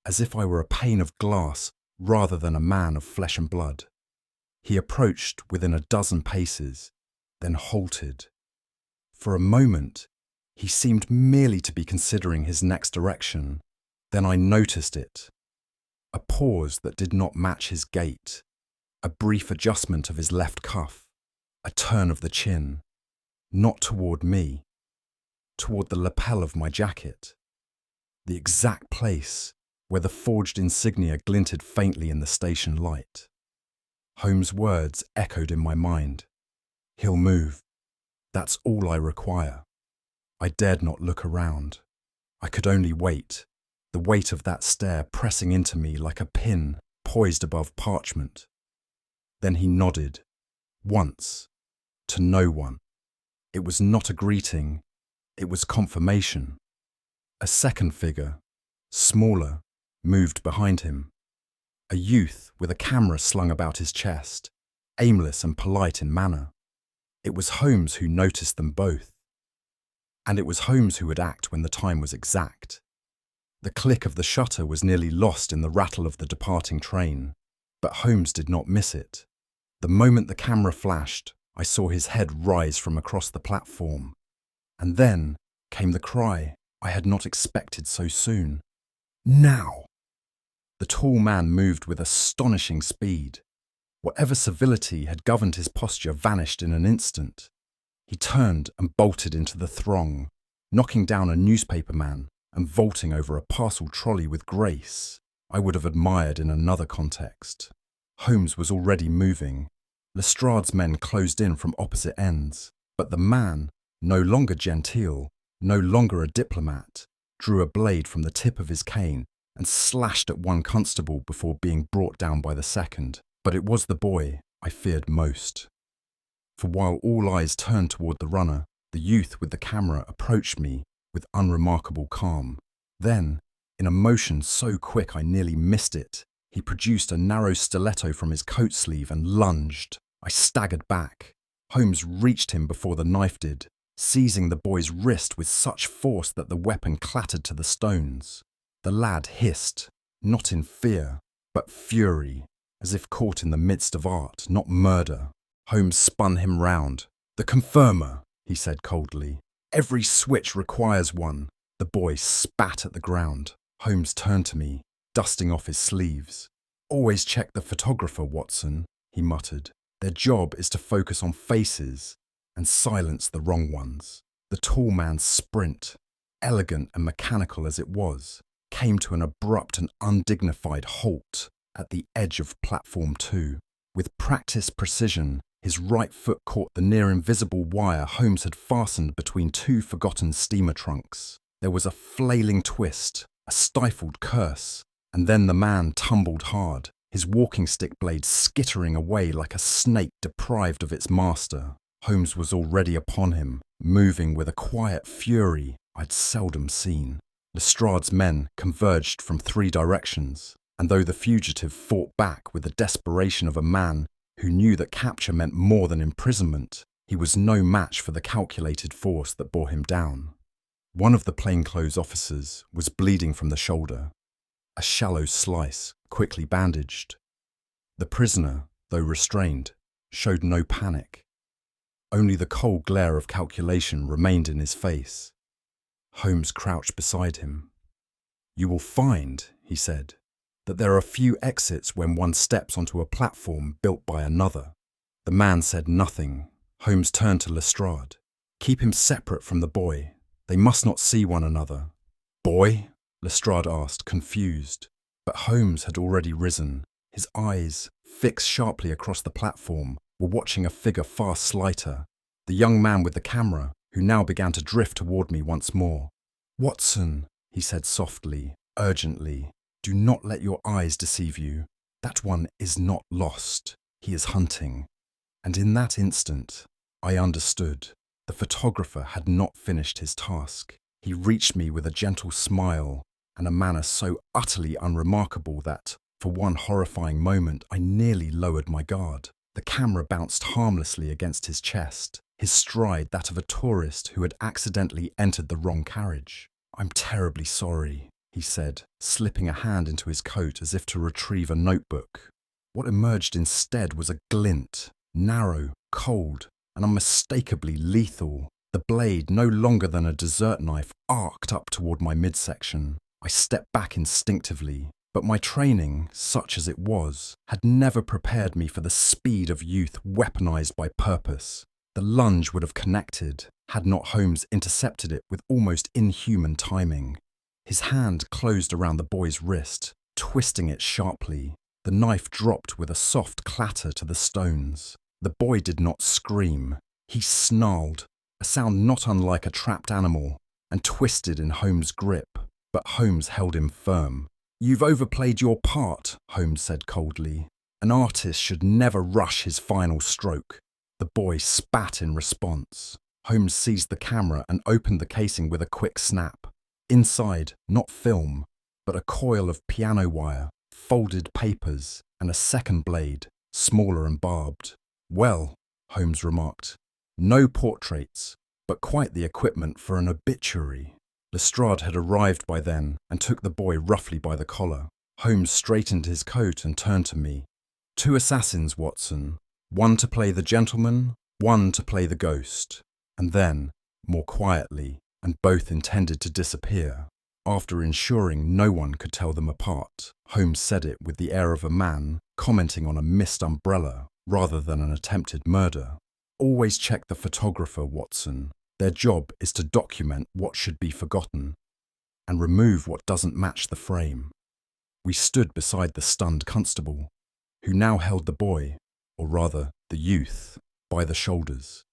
as if I were a pane of glass rather than a man of flesh and blood. He approached within a dozen paces, then halted. For a moment, he seemed merely to be considering his next direction. Then I noticed it. A pause that did not match his gait, a brief adjustment of his left cuff, a turn of the chin, not toward me, toward the lapel of my jacket, the exact place where the forged insignia glinted faintly in the station light. Holmes' words echoed in my mind. "He'll move. That's all I require." I dared not look around. I could only wait, the weight of that stare pressing into me like a pin poised above parchment. Then he nodded, once, to no one. It was not a greeting, it was confirmation. A second figure, smaller, moved behind him. A youth with a camera slung about his chest, aimless and polite in manner. It was Holmes who noticed them both. And it was Holmes who would act when the time was exact. The click of the shutter was nearly lost in the rattle of the departing train, but Holmes did not miss it. The moment the camera flashed, I saw his head rise from across the platform. And then came the cry I had not expected so soon. Now! The tall man moved with astonishing speed. Whatever civility had governed his posture vanished in an instant. He turned and bolted into the throng, knocking down a newspaperman and vaulting over a parcel trolley with grace I would have admired in another context. Holmes was already moving. Lestrade's men closed in from opposite ends, but the man, no longer genteel, no longer a diplomat, drew a blade from the tip of his cane and slashed at one constable before being brought down by the second. But it was the boy I feared most. For while all eyes turned toward the runner, the youth with the camera approached me with unremarkable calm. Then, in a motion so quick I nearly missed it, he produced a narrow stiletto from his coat sleeve and lunged. I staggered back. Holmes reached him before the knife did, seizing the boy's wrist with such force that the weapon clattered to the stones. The lad hissed, not in fear, but fury, as if caught in the midst of art, not murder. Holmes spun him round. "The confirmer," he said coldly. "Every switch requires one." The boy spat at the ground. Holmes turned to me, dusting off his sleeves. "Always check the photographer, Watson," he muttered. "Their job is to focus on faces and silence the wrong ones." The tall man's sprint, elegant and mechanical as it was, came to an abrupt and undignified halt at the edge of platform 2. With practiced precision, his right foot caught the near-invisible wire Holmes had fastened between two forgotten steamer trunks. There was a flailing twist, a stifled curse, and then the man tumbled hard, his walking stick blade skittering away like a snake deprived of its master. Holmes was already upon him, moving with a quiet fury I'd seldom seen. Lestrade's men converged from 3 directions, and though the fugitive fought back with the desperation of a man who knew that capture meant more than imprisonment, he was no match for the calculated force that bore him down. One of the plainclothes officers was bleeding from the shoulder, a shallow slice, quickly bandaged. The prisoner, though restrained, showed no panic. Only the cold glare of calculation remained in his face. Holmes crouched beside him. "You will find," he said, "that there are few exits when one steps onto a platform built by another." The man said nothing. Holmes turned to Lestrade. "Keep him separate from the boy. They must not see one another." "Boy?" Lestrade asked, confused. But Holmes had already risen. His eyes, fixed sharply across the platform, were watching a figure far slighter, the young man with the camera, who now began to drift toward me once more. "Watson," he said softly, urgently, "do not let your eyes deceive you. That one is not lost. He is hunting." And in that instant, I understood. The photographer had not finished his task. He reached me with a gentle smile and a manner so utterly unremarkable that, for one horrifying moment, I nearly lowered my guard. The camera bounced harmlessly against his chest, his stride that of a tourist who had accidentally entered the wrong carriage. "I'm terribly sorry," he said, slipping a hand into his coat as if to retrieve a notebook. What emerged instead was a glint, narrow, cold, and unmistakably lethal. The blade, no longer than a dessert knife, arced up toward my midsection. I stepped back instinctively, but my training, such as it was, had never prepared me for the speed of youth weaponized by purpose. The lunge would have connected, had not Holmes intercepted it with almost inhuman timing. His hand closed around the boy's wrist, twisting it sharply. The knife dropped with a soft clatter to the stones. The boy did not scream. He snarled, a sound not unlike a trapped animal, and twisted in Holmes' grip. But Holmes held him firm. "You've overplayed your part," Holmes said coldly. "An artist should never rush his final stroke." The boy spat in response. Holmes seized the camera and opened the casing with a quick snap. Inside, not film, but a coil of piano wire, folded papers, and a second blade, smaller and barbed. "Well," Holmes remarked, "no portraits, but quite the equipment for an obituary. Lestrade had arrived by then and took the boy roughly by the collar. Holmes straightened his coat and turned to me. 2 assassins, Watson. 1 to play the gentleman, 1 to play the ghost. And then, more quietly, and both intended to disappear. After ensuring no one could tell them apart, Holmes said it with the air of a man commenting on a missed umbrella rather than an attempted murder. Always check the photographer, Watson. Their job is to document what should be forgotten and remove what doesn't match the frame. We stood beside the stunned constable, who now held the boy, or rather the youth, by the shoulders.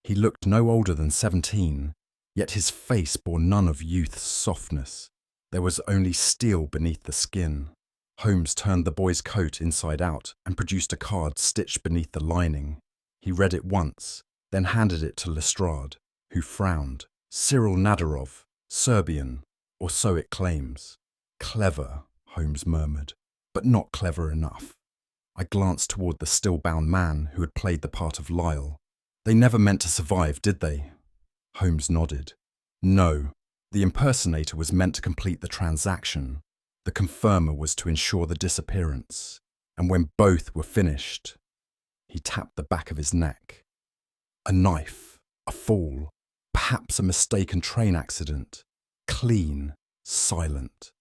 He looked no older than 17, yet his face bore none of youth's softness. There was only steel beneath the skin. Holmes turned the boy's coat inside out and produced a card stitched beneath the lining. He read it once, then handed it to Lestrade, who frowned. Cyril Nadarov, Serbian, or so it claims. Clever, Holmes murmured, but not clever enough. I glanced toward the still-bound man who had played the part of Lyle. They never meant to survive, did they? Holmes nodded. No, the impersonator was meant to complete the transaction. The confirmer was to ensure the disappearance. And when both were finished, he tapped the back of his neck. A knife, a fall, perhaps a mistaken train accident. Clean, silent.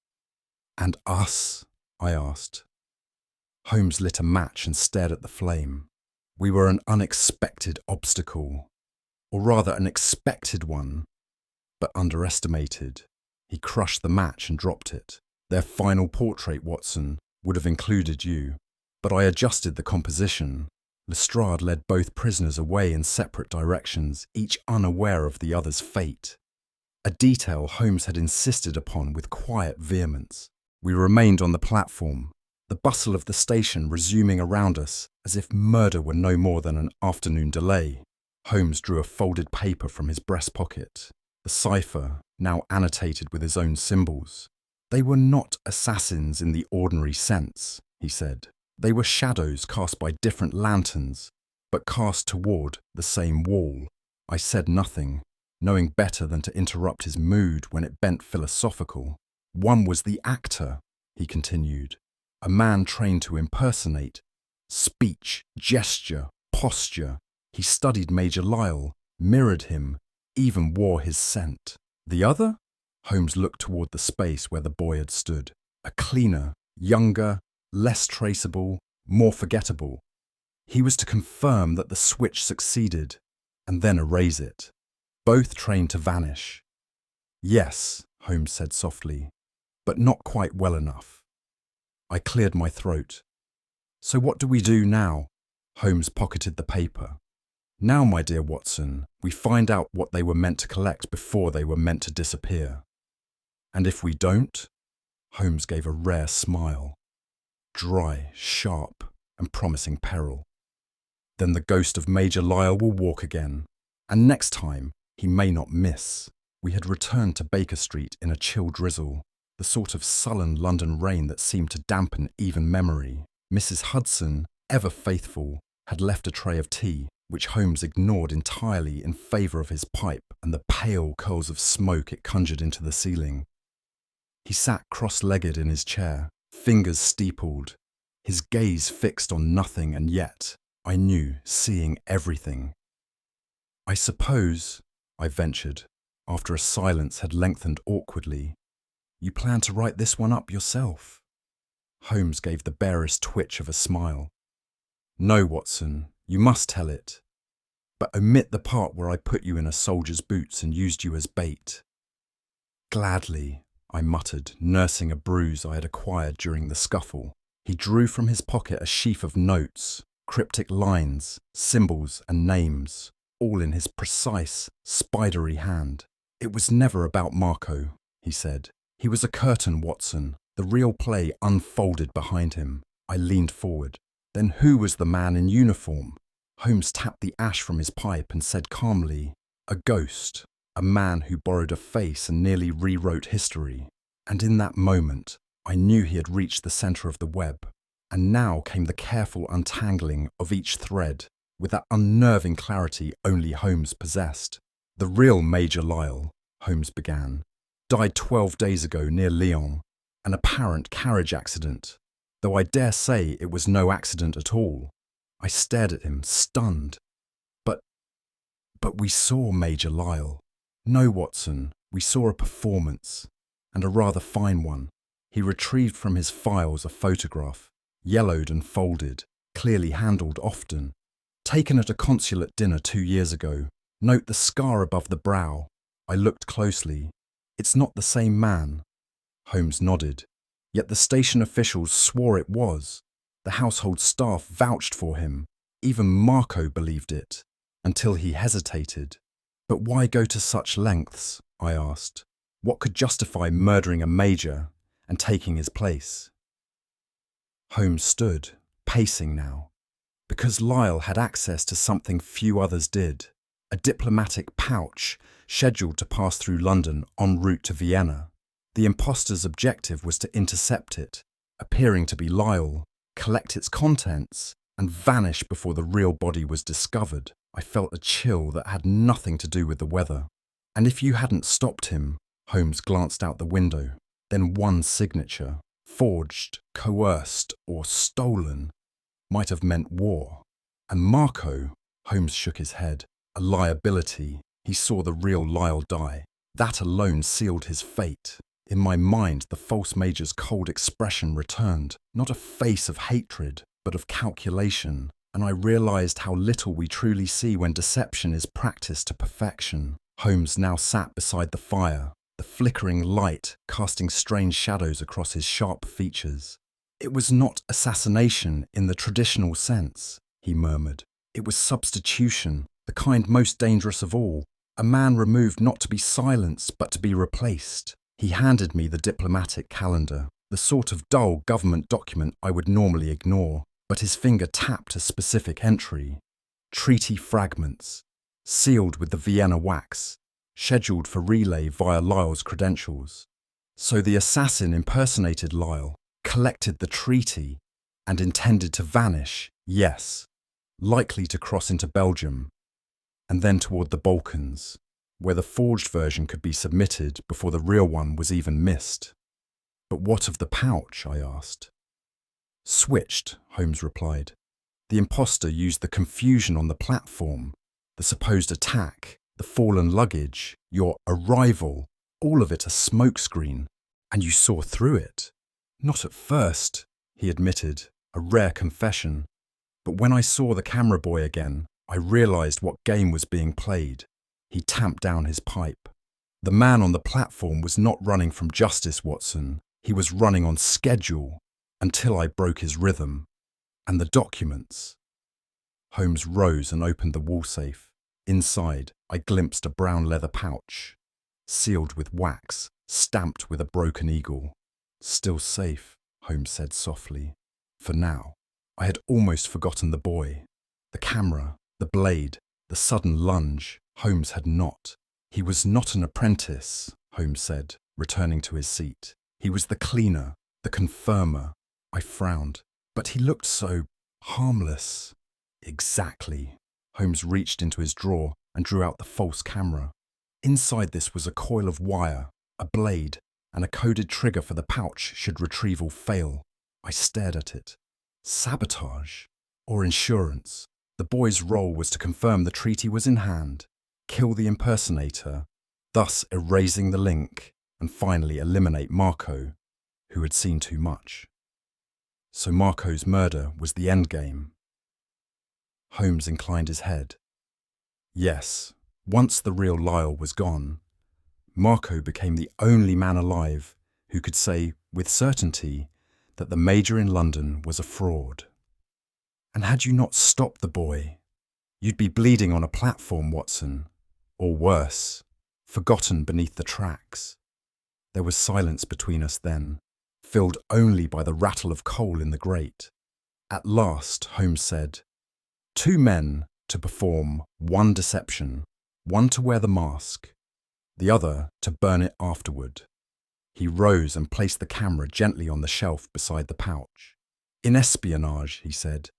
And us? I asked. Holmes lit a match and stared at the flame. We were an unexpected obstacle, or rather an expected one, but underestimated. He crushed the match and dropped it. Their final portrait, Watson, would have included you, but I adjusted the composition. Lestrade led both prisoners away in separate directions, each unaware of the other's fate. A detail Holmes had insisted upon with quiet vehemence. We remained on the platform, the bustle of the station resuming around us as if murder were no more than an afternoon delay. Holmes drew a folded paper from his breast pocket, the cipher now annotated with his own symbols. They were not assassins in the ordinary sense, he said. They were shadows cast by different lanterns, but cast toward the same wall. I said nothing, knowing better than to interrupt his mood when it bent philosophical. One was the actor, he continued, a man trained to impersonate. Speech, gesture, posture. He studied Major Lyle, mirrored him, even wore his scent. The other? Holmes looked toward the space where the boy had stood. A cleaner, younger, less traceable, more forgettable. He was to confirm that the switch succeeded, and then erase it. Both trained to vanish. Yes, Holmes said softly, but not quite well enough. I cleared my throat. So what do we do now? Holmes pocketed the paper. Now, my dear Watson, we find out what they were meant to collect before they were meant to disappear. And if we don't? Holmes gave a rare smile. Dry, sharp, and promising peril. Then the ghost of Major Lyle will walk again, and next time he may not miss. We had returned to Baker Street in a chill drizzle, the sort of sullen London rain that seemed to dampen even memory. Mrs. Hudson, ever faithful, had left a tray of tea, which Holmes ignored entirely in favour of his pipe and the pale curls of smoke it conjured into the ceiling. He sat cross-legged in his chair, fingers steepled, his gaze fixed on nothing, and yet, I knew, seeing everything. I suppose, I ventured, after a silence had lengthened awkwardly, you plan to write this one up yourself? Holmes gave the barest twitch of a smile. No, Watson, you must tell it. But omit the part where I put you in a soldier's boots and used you as bait. Gladly, I muttered, nursing a bruise I had acquired during the scuffle. He drew from his pocket a sheaf of notes, cryptic lines, symbols and names, all in his precise, spidery hand. It was never about Marco, he said. He was a curtain, Watson. The real play unfolded behind him. I leaned forward. Then who was the man in uniform? Holmes tapped the ash from his pipe and said calmly, a ghost, a man who borrowed a face and nearly rewrote history. And in that moment, I knew he had reached the centre of the web. And now came the careful untangling of each thread, with that unnerving clarity only Holmes possessed. The real Major Lyle, Holmes began, died 12 days ago near Lyon, an apparent carriage accident, though I dare say it was no accident at all. I stared at him, stunned. But we saw Major Lyle. No, Watson, we saw a performance, and a rather fine one. He retrieved from his files a photograph, yellowed and folded, clearly handled often. Taken at a consulate dinner 2 years ago. Note the scar above the brow. I looked closely. It's not the same man. Holmes nodded. Yet the station officials swore it was. The household staff vouched for him. Even Marco believed it, until he hesitated. But why go to such lengths? I asked. What could justify murdering a major and taking his place? Holmes stood, pacing now. Because Lyle had access to something few others did. A diplomatic pouch scheduled to pass through London en route to Vienna. The imposter's objective was to intercept it, appearing to be Lyle, collect its contents, and vanish before the real body was discovered. I felt a chill that had nothing to do with the weather. And if you hadn't stopped him, Holmes glanced out the window, then one signature, forged, coerced, or stolen, might have meant war. And Marco, Holmes shook his head, a liability. He saw the real Lyle die. That alone sealed his fate. In my mind, the false major's cold expression returned, not a face of hatred, but of calculation, and I realized how little we truly see when deception is practiced to perfection. Holmes now sat beside the fire, the flickering light casting strange shadows across his sharp features. It was not assassination in the traditional sense, he murmured. It was substitution, the kind most dangerous of all. A man removed not to be silenced, but to be replaced. He handed me the diplomatic calendar, the sort of dull government document I would normally ignore, but his finger tapped a specific entry. Treaty fragments, sealed with the Vienna wax, scheduled for relay via Lyle's credentials. So the assassin impersonated Lyle, collected the treaty, and intended to vanish, yes, likely to cross into Belgium, and then toward the Balkans, where the forged version could be submitted before the real one was even missed. But what of the pouch? I asked. Switched, Holmes replied. The imposter used the confusion on the platform, the supposed attack, the fallen luggage, your arrival, all of it a smokescreen, and you saw through it. Not at first, he admitted, a rare confession. But when I saw the camera boy again, I realized what game was being played. He tamped down his pipe. The man on the platform was not running from justice, Watson. He was running on schedule, until I broke his rhythm. And the documents. Holmes rose and opened the wall safe. Inside, I glimpsed a brown leather pouch, sealed with wax, stamped with a broken eagle. Still safe, Holmes said softly. For now. I had almost forgotten the boy. The camera, the blade, the sudden lunge. Holmes had not. He was not an apprentice, Holmes said, returning to his seat. He was the cleaner, the confirmer. I frowned. But he looked so harmless. Exactly. Holmes reached into his drawer and drew out the false camera. Inside this was a coil of wire, a blade, and a coded trigger for the pouch should retrieval fail. I stared at it. Sabotage? Or insurance? The boy's role was to confirm the treaty was in hand, kill the impersonator, thus erasing the link, and finally eliminate Marco, who had seen too much. So Marco's murder was the endgame. Holmes inclined his head. Yes, once the real Lyle was gone, Marco became the only man alive who could say with certainty that the major in London was a fraud. And had you not stopped the boy, you'd be bleeding on a platform, Watson, or worse, forgotten beneath the tracks. There was silence between us then, filled only by the rattle of coal in the grate. At last, Holmes said, 2 men to perform one deception, one to wear the mask, the other to burn it afterward. He rose and placed the camera gently on the shelf beside the pouch. In espionage, he said,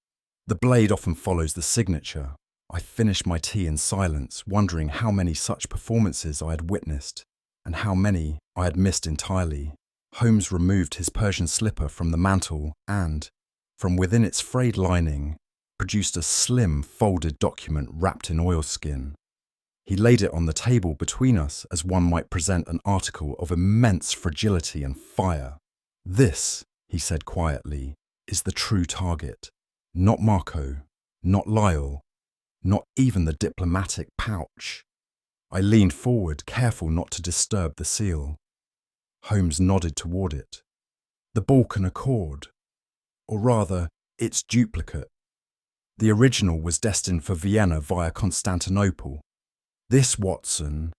the blade often follows the signature. I finished my tea in silence, wondering how many such performances I had witnessed, and how many I had missed entirely. Holmes removed his Persian slipper from the mantel and, from within its frayed lining, produced a slim, folded document wrapped in oilskin. He laid it on the table between us as one might present an article of immense fragility and fire. "This," he said quietly, "is the true target. Not Marco, not Lyle, not even the diplomatic pouch." I leaned forward, careful not to disturb the seal. Holmes nodded toward it. "The Balkan Accord, or rather, its duplicate. The original was destined for Vienna via Constantinople. This, Watson,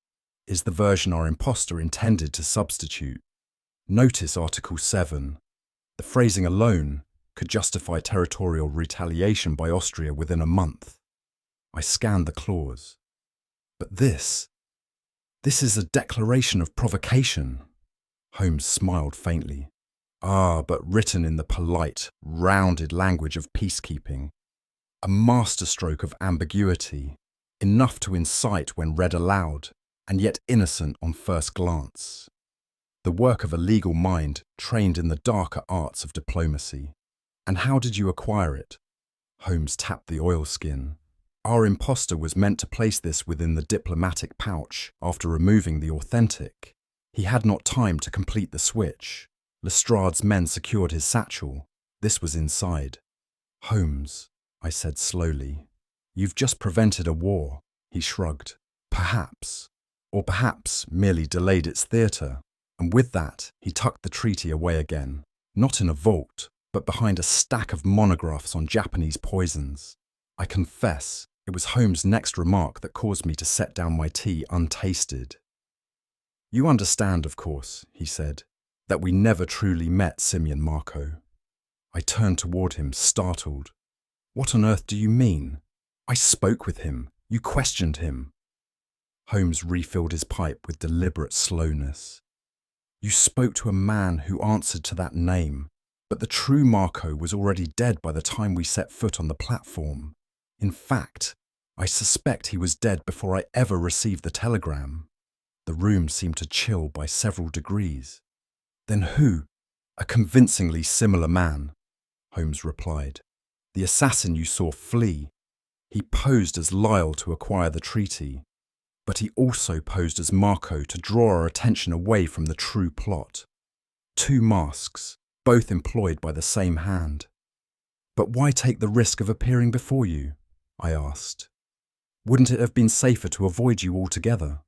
is the version our imposter intended to substitute. Notice Article 7. The phrasing alone could justify territorial retaliation by Austria within a month." I scanned the clause. "But this is a declaration of provocation." Holmes smiled faintly. "Ah, but written in the polite, rounded language of peacekeeping. A masterstroke of ambiguity, enough to incite when read aloud, and yet innocent on first glance. The work of a legal mind trained in the darker arts of diplomacy. And how did you acquire it?" Holmes tapped the oilskin. "Our imposter was meant to place this within the diplomatic pouch after removing the authentic. He had not time to complete the switch. Lestrade's men secured his satchel. This was inside." "Holmes," I said slowly, "you've just prevented a war." He shrugged. "Perhaps. Or perhaps merely delayed its theatre." And with that, he tucked the treaty away again, not in a vault, but behind a stack of monographs on Japanese poisons. I confess, it was Holmes' next remark that caused me to set down my tea untasted. "You understand, of course," he said, "that we never truly met Simeon Marco." I turned toward him, startled. "What on earth do you mean? I spoke with him. You questioned him." Holmes refilled his pipe with deliberate slowness. "You spoke to a man who answered to that name, but the true Marco was already dead by the time we set foot on the platform. In fact, I suspect he was dead before I ever received the telegram." The room seemed to chill by several degrees. "Then who?" "A convincingly similar man," Holmes replied. "The assassin you saw flee. He posed as Lyle to acquire the treaty, but he also posed as Marco to draw our attention away from the true plot. Two masks, both employed by the same hand." "But why take the risk of appearing before you?" I asked. "Wouldn't it have been safer to avoid you altogether?"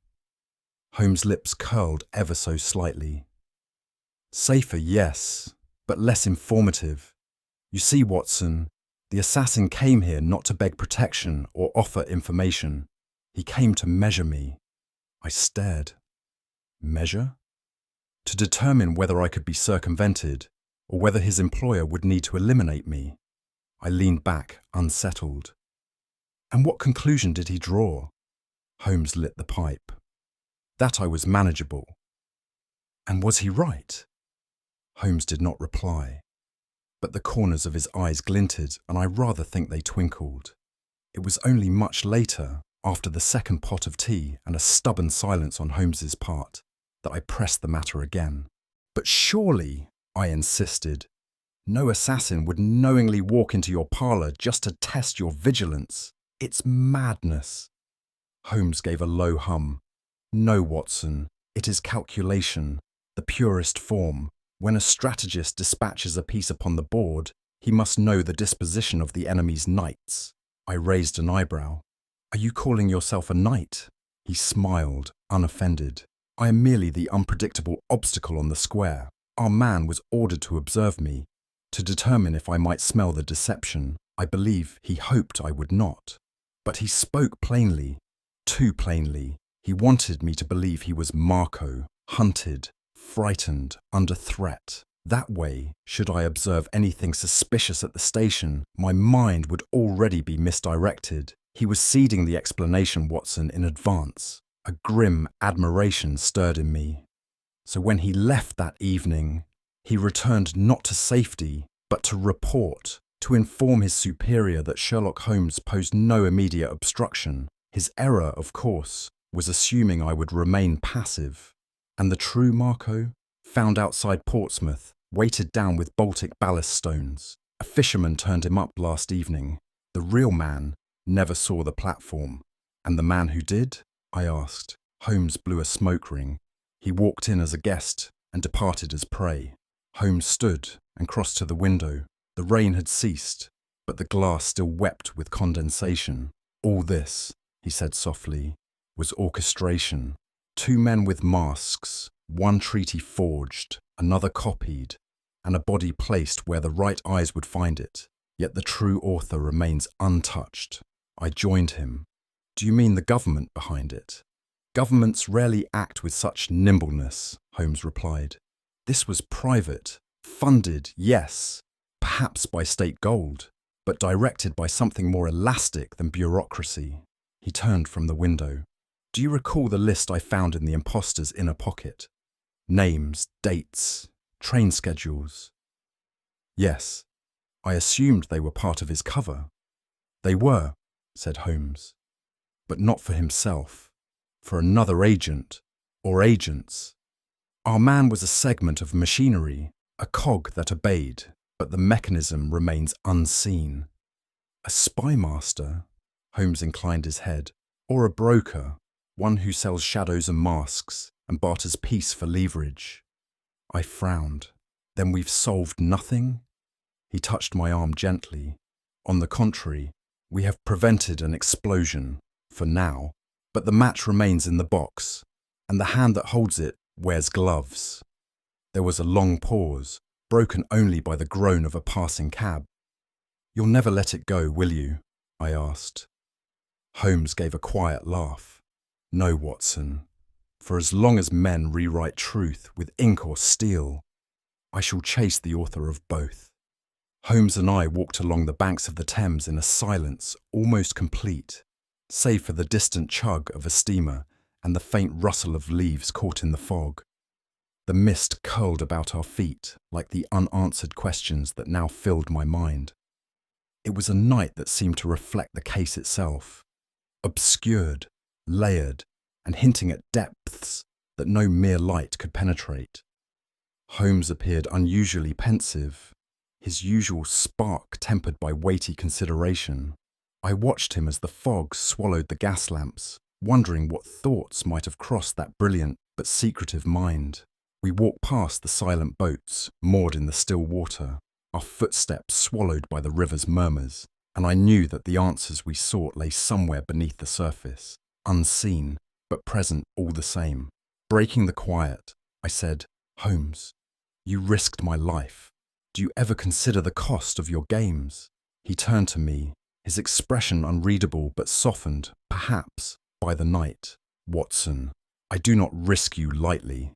Holmes' lips curled ever so slightly. "Safer, yes, but less informative. You see, Watson, the assassin came here not to beg protection or offer information. He came to measure me." I stared. "Measure?" "To determine whether I could be circumvented, or whether his employer would need to eliminate me." I leaned back, unsettled. "And what conclusion did he draw?" Holmes lit the pipe. "That I was manageable." "And was he right?" Holmes did not reply, but the corners of his eyes glinted, and I rather think they twinkled. It was only much later, after the second pot of tea and a stubborn silence on Holmes's part, that I pressed the matter again. "But surely," I insisted, "no assassin would knowingly walk into your parlour just to test your vigilance. It's madness." Holmes gave a low hum. "No, Watson, it is calculation, the purest form. When a strategist dispatches a piece upon the board, he must know the disposition of the enemy's knights." I raised an eyebrow. "Are you calling yourself a knight?" He smiled, unoffended. "I am merely the unpredictable obstacle on the square. Our man was ordered to observe me, to determine if I might smell the deception. I believe he hoped I would not. But he spoke plainly, too plainly. He wanted me to believe he was Marco, hunted, frightened, under threat. That way, should I observe anything suspicious at the station, my mind would already be misdirected. He was seeding the explanation, Watson, in advance. A grim admiration stirred in me. So when he left that evening, he returned not to safety, but to report, to inform his superior that Sherlock Holmes posed no immediate obstruction. His error, of course, was assuming I would remain passive. And the true Marco, found outside Portsmouth, weighted down with Baltic ballast stones. A fisherman turned him up last evening. The real man never saw the platform. And the man who did? I asked. Holmes blew a smoke ring. He walked in as a guest and departed as prey. Holmes stood and crossed to the window. The rain had ceased, but the glass still wept with condensation. All this, he said softly, was orchestration. Two men with masks, one treaty forged, another copied, and a body placed where the right eyes would find it. Yet the true author remains untouched. I joined him. Do you mean the government behind it? Governments rarely act with such nimbleness, Holmes replied. This was private, funded, yes, perhaps by state gold, but directed by something more elastic than bureaucracy. He turned from the window. Do you recall the list I found in the imposter's inner pocket? Names, dates, train schedules. Yes, I assumed they were part of his cover. They were, said Holmes, but not for himself, for another agent, or agents. Our man was a segment of machinery, a cog that obeyed, but the mechanism remains unseen. A spy master, Holmes inclined his head, or a broker, one who sells shadows and masks and barters peace for leverage. I frowned. Then we've solved nothing? He touched my arm gently. On the contrary, we have prevented an explosion, for now, but the match remains in the box, and the hand that holds it wears gloves. There was a long pause, broken only by the groan of a passing cab. You'll never let it go, will you? I asked. Holmes gave a quiet laugh. No, Watson. For as long as men rewrite truth with ink or steel, I shall chase the author of both. Holmes and I walked along the banks of the Thames in a silence almost complete, save for the distant chug of a steamer and the faint rustle of leaves caught in the fog. The mist curled about our feet like the unanswered questions that now filled my mind. It was a night that seemed to reflect the case itself, obscured, layered, and hinting at depths that no mere light could penetrate. Holmes appeared unusually pensive, his usual spark tempered by weighty consideration. I watched him as the fog swallowed the gas lamps, wondering what thoughts might have crossed that brilliant but secretive mind. We walked past the silent boats, moored in the still water, our footsteps swallowed by the river's murmurs, and I knew that the answers we sought lay somewhere beneath the surface, unseen, but present all the same. Breaking the quiet, I said, Holmes, you risked my life. Do you ever consider the cost of your games? He turned to me, his expression unreadable but softened, perhaps, by the night. Watson, I do not risk you lightly.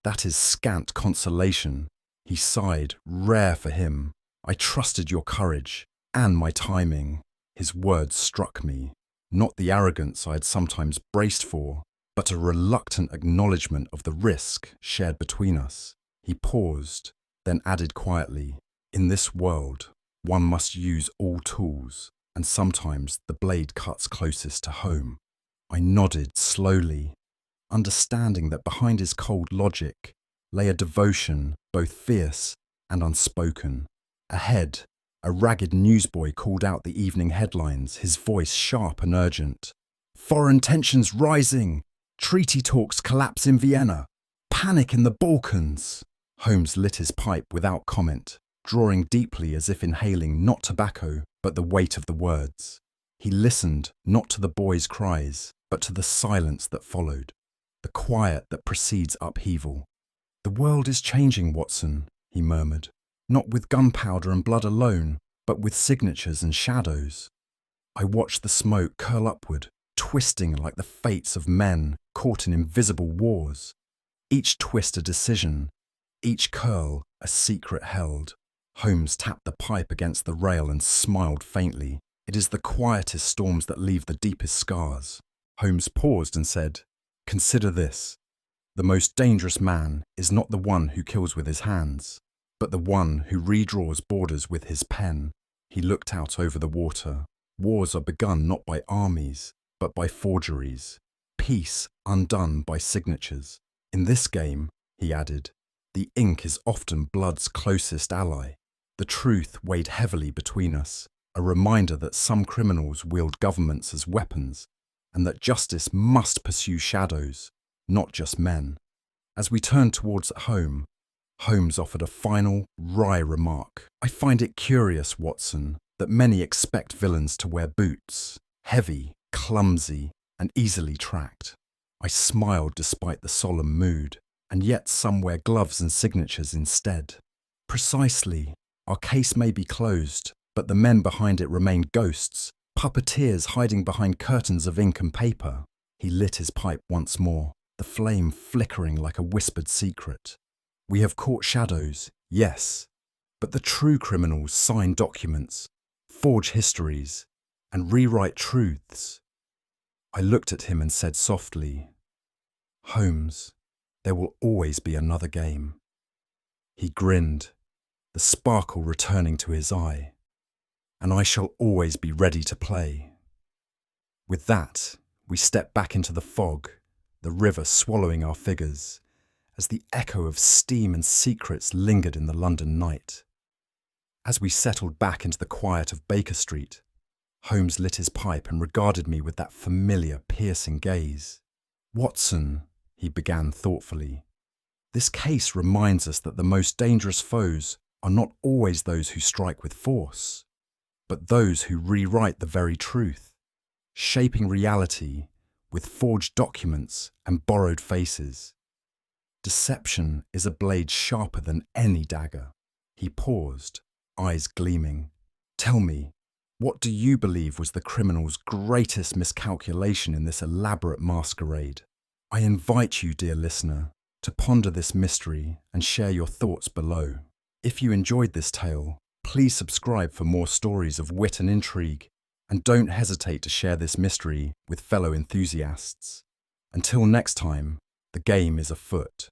That is scant consolation. He sighed, rare for him. I trusted your courage and my timing. His words struck me, not the arrogance I had sometimes braced for, but a reluctant acknowledgement of the risk shared between us. He paused, then added quietly, in this world, one must use all tools, and sometimes the blade cuts closest to home. I nodded slowly, understanding that behind his cold logic lay a devotion both fierce and unspoken. Ahead, a ragged newsboy called out the evening headlines, his voice sharp and urgent. Foreign tensions rising! Treaty talks collapse in Vienna! Panic in the Balkans! Holmes lit his pipe without comment, drawing deeply as if inhaling not tobacco, but the weight of the words. He listened not to the boy's cries, but to the silence that followed, the quiet that precedes upheaval. The world is changing, Watson, he murmured, not with gunpowder and blood alone, but with signatures and shadows. I watched the smoke curl upward, twisting like the fates of men caught in invisible wars. Each twist a decision, each curl a secret held. Holmes tapped the pipe against the rail and smiled faintly. It is the quietest storms that leave the deepest scars. Holmes paused and said, Consider this. The most dangerous man is not the one who kills with his hands, but the one who redraws borders with his pen. He looked out over the water. Wars are begun not by armies, but by forgeries. Peace undone by signatures. In this game, he added, the ink is often blood's closest ally. The truth weighed heavily between us, a reminder that some criminals wield governments as weapons, and that justice must pursue shadows, not just men. As we turned towards home, Holmes offered a final, wry remark. I find it curious, Watson, that many expect villains to wear boots, heavy, clumsy, and easily tracked. I smiled despite the solemn mood, and yet some wear gloves and signatures instead. Precisely. Our case may be closed, but the men behind it remain ghosts, puppeteers hiding behind curtains of ink and paper. He lit his pipe once more, the flame flickering like a whispered secret. We have caught shadows, yes, but the true criminals sign documents, forge histories, and rewrite truths. I looked at him and said softly, Holmes, there will always be another game. He grinned, the sparkle returning to his eye, and I shall always be ready to play. With that, we stepped back into the fog, the river swallowing our figures, as the echo of steam and secrets lingered in the London night. As we settled back into the quiet of Baker Street, Holmes lit his pipe and regarded me with that familiar, piercing gaze. Watson, he began thoughtfully, this case reminds us that the most dangerous foes are not always those who strike with force, but those who rewrite the very truth, shaping reality with forged documents and borrowed faces. Deception is a blade sharper than any dagger. He paused, eyes gleaming. Tell me, what do you believe was the criminal's greatest miscalculation in this elaborate masquerade? I invite you, dear listener, to ponder this mystery and share your thoughts below. If you enjoyed this tale, please subscribe for more stories of wit and intrigue, and don't hesitate to share this mystery with fellow enthusiasts. Until next time, the game is afoot.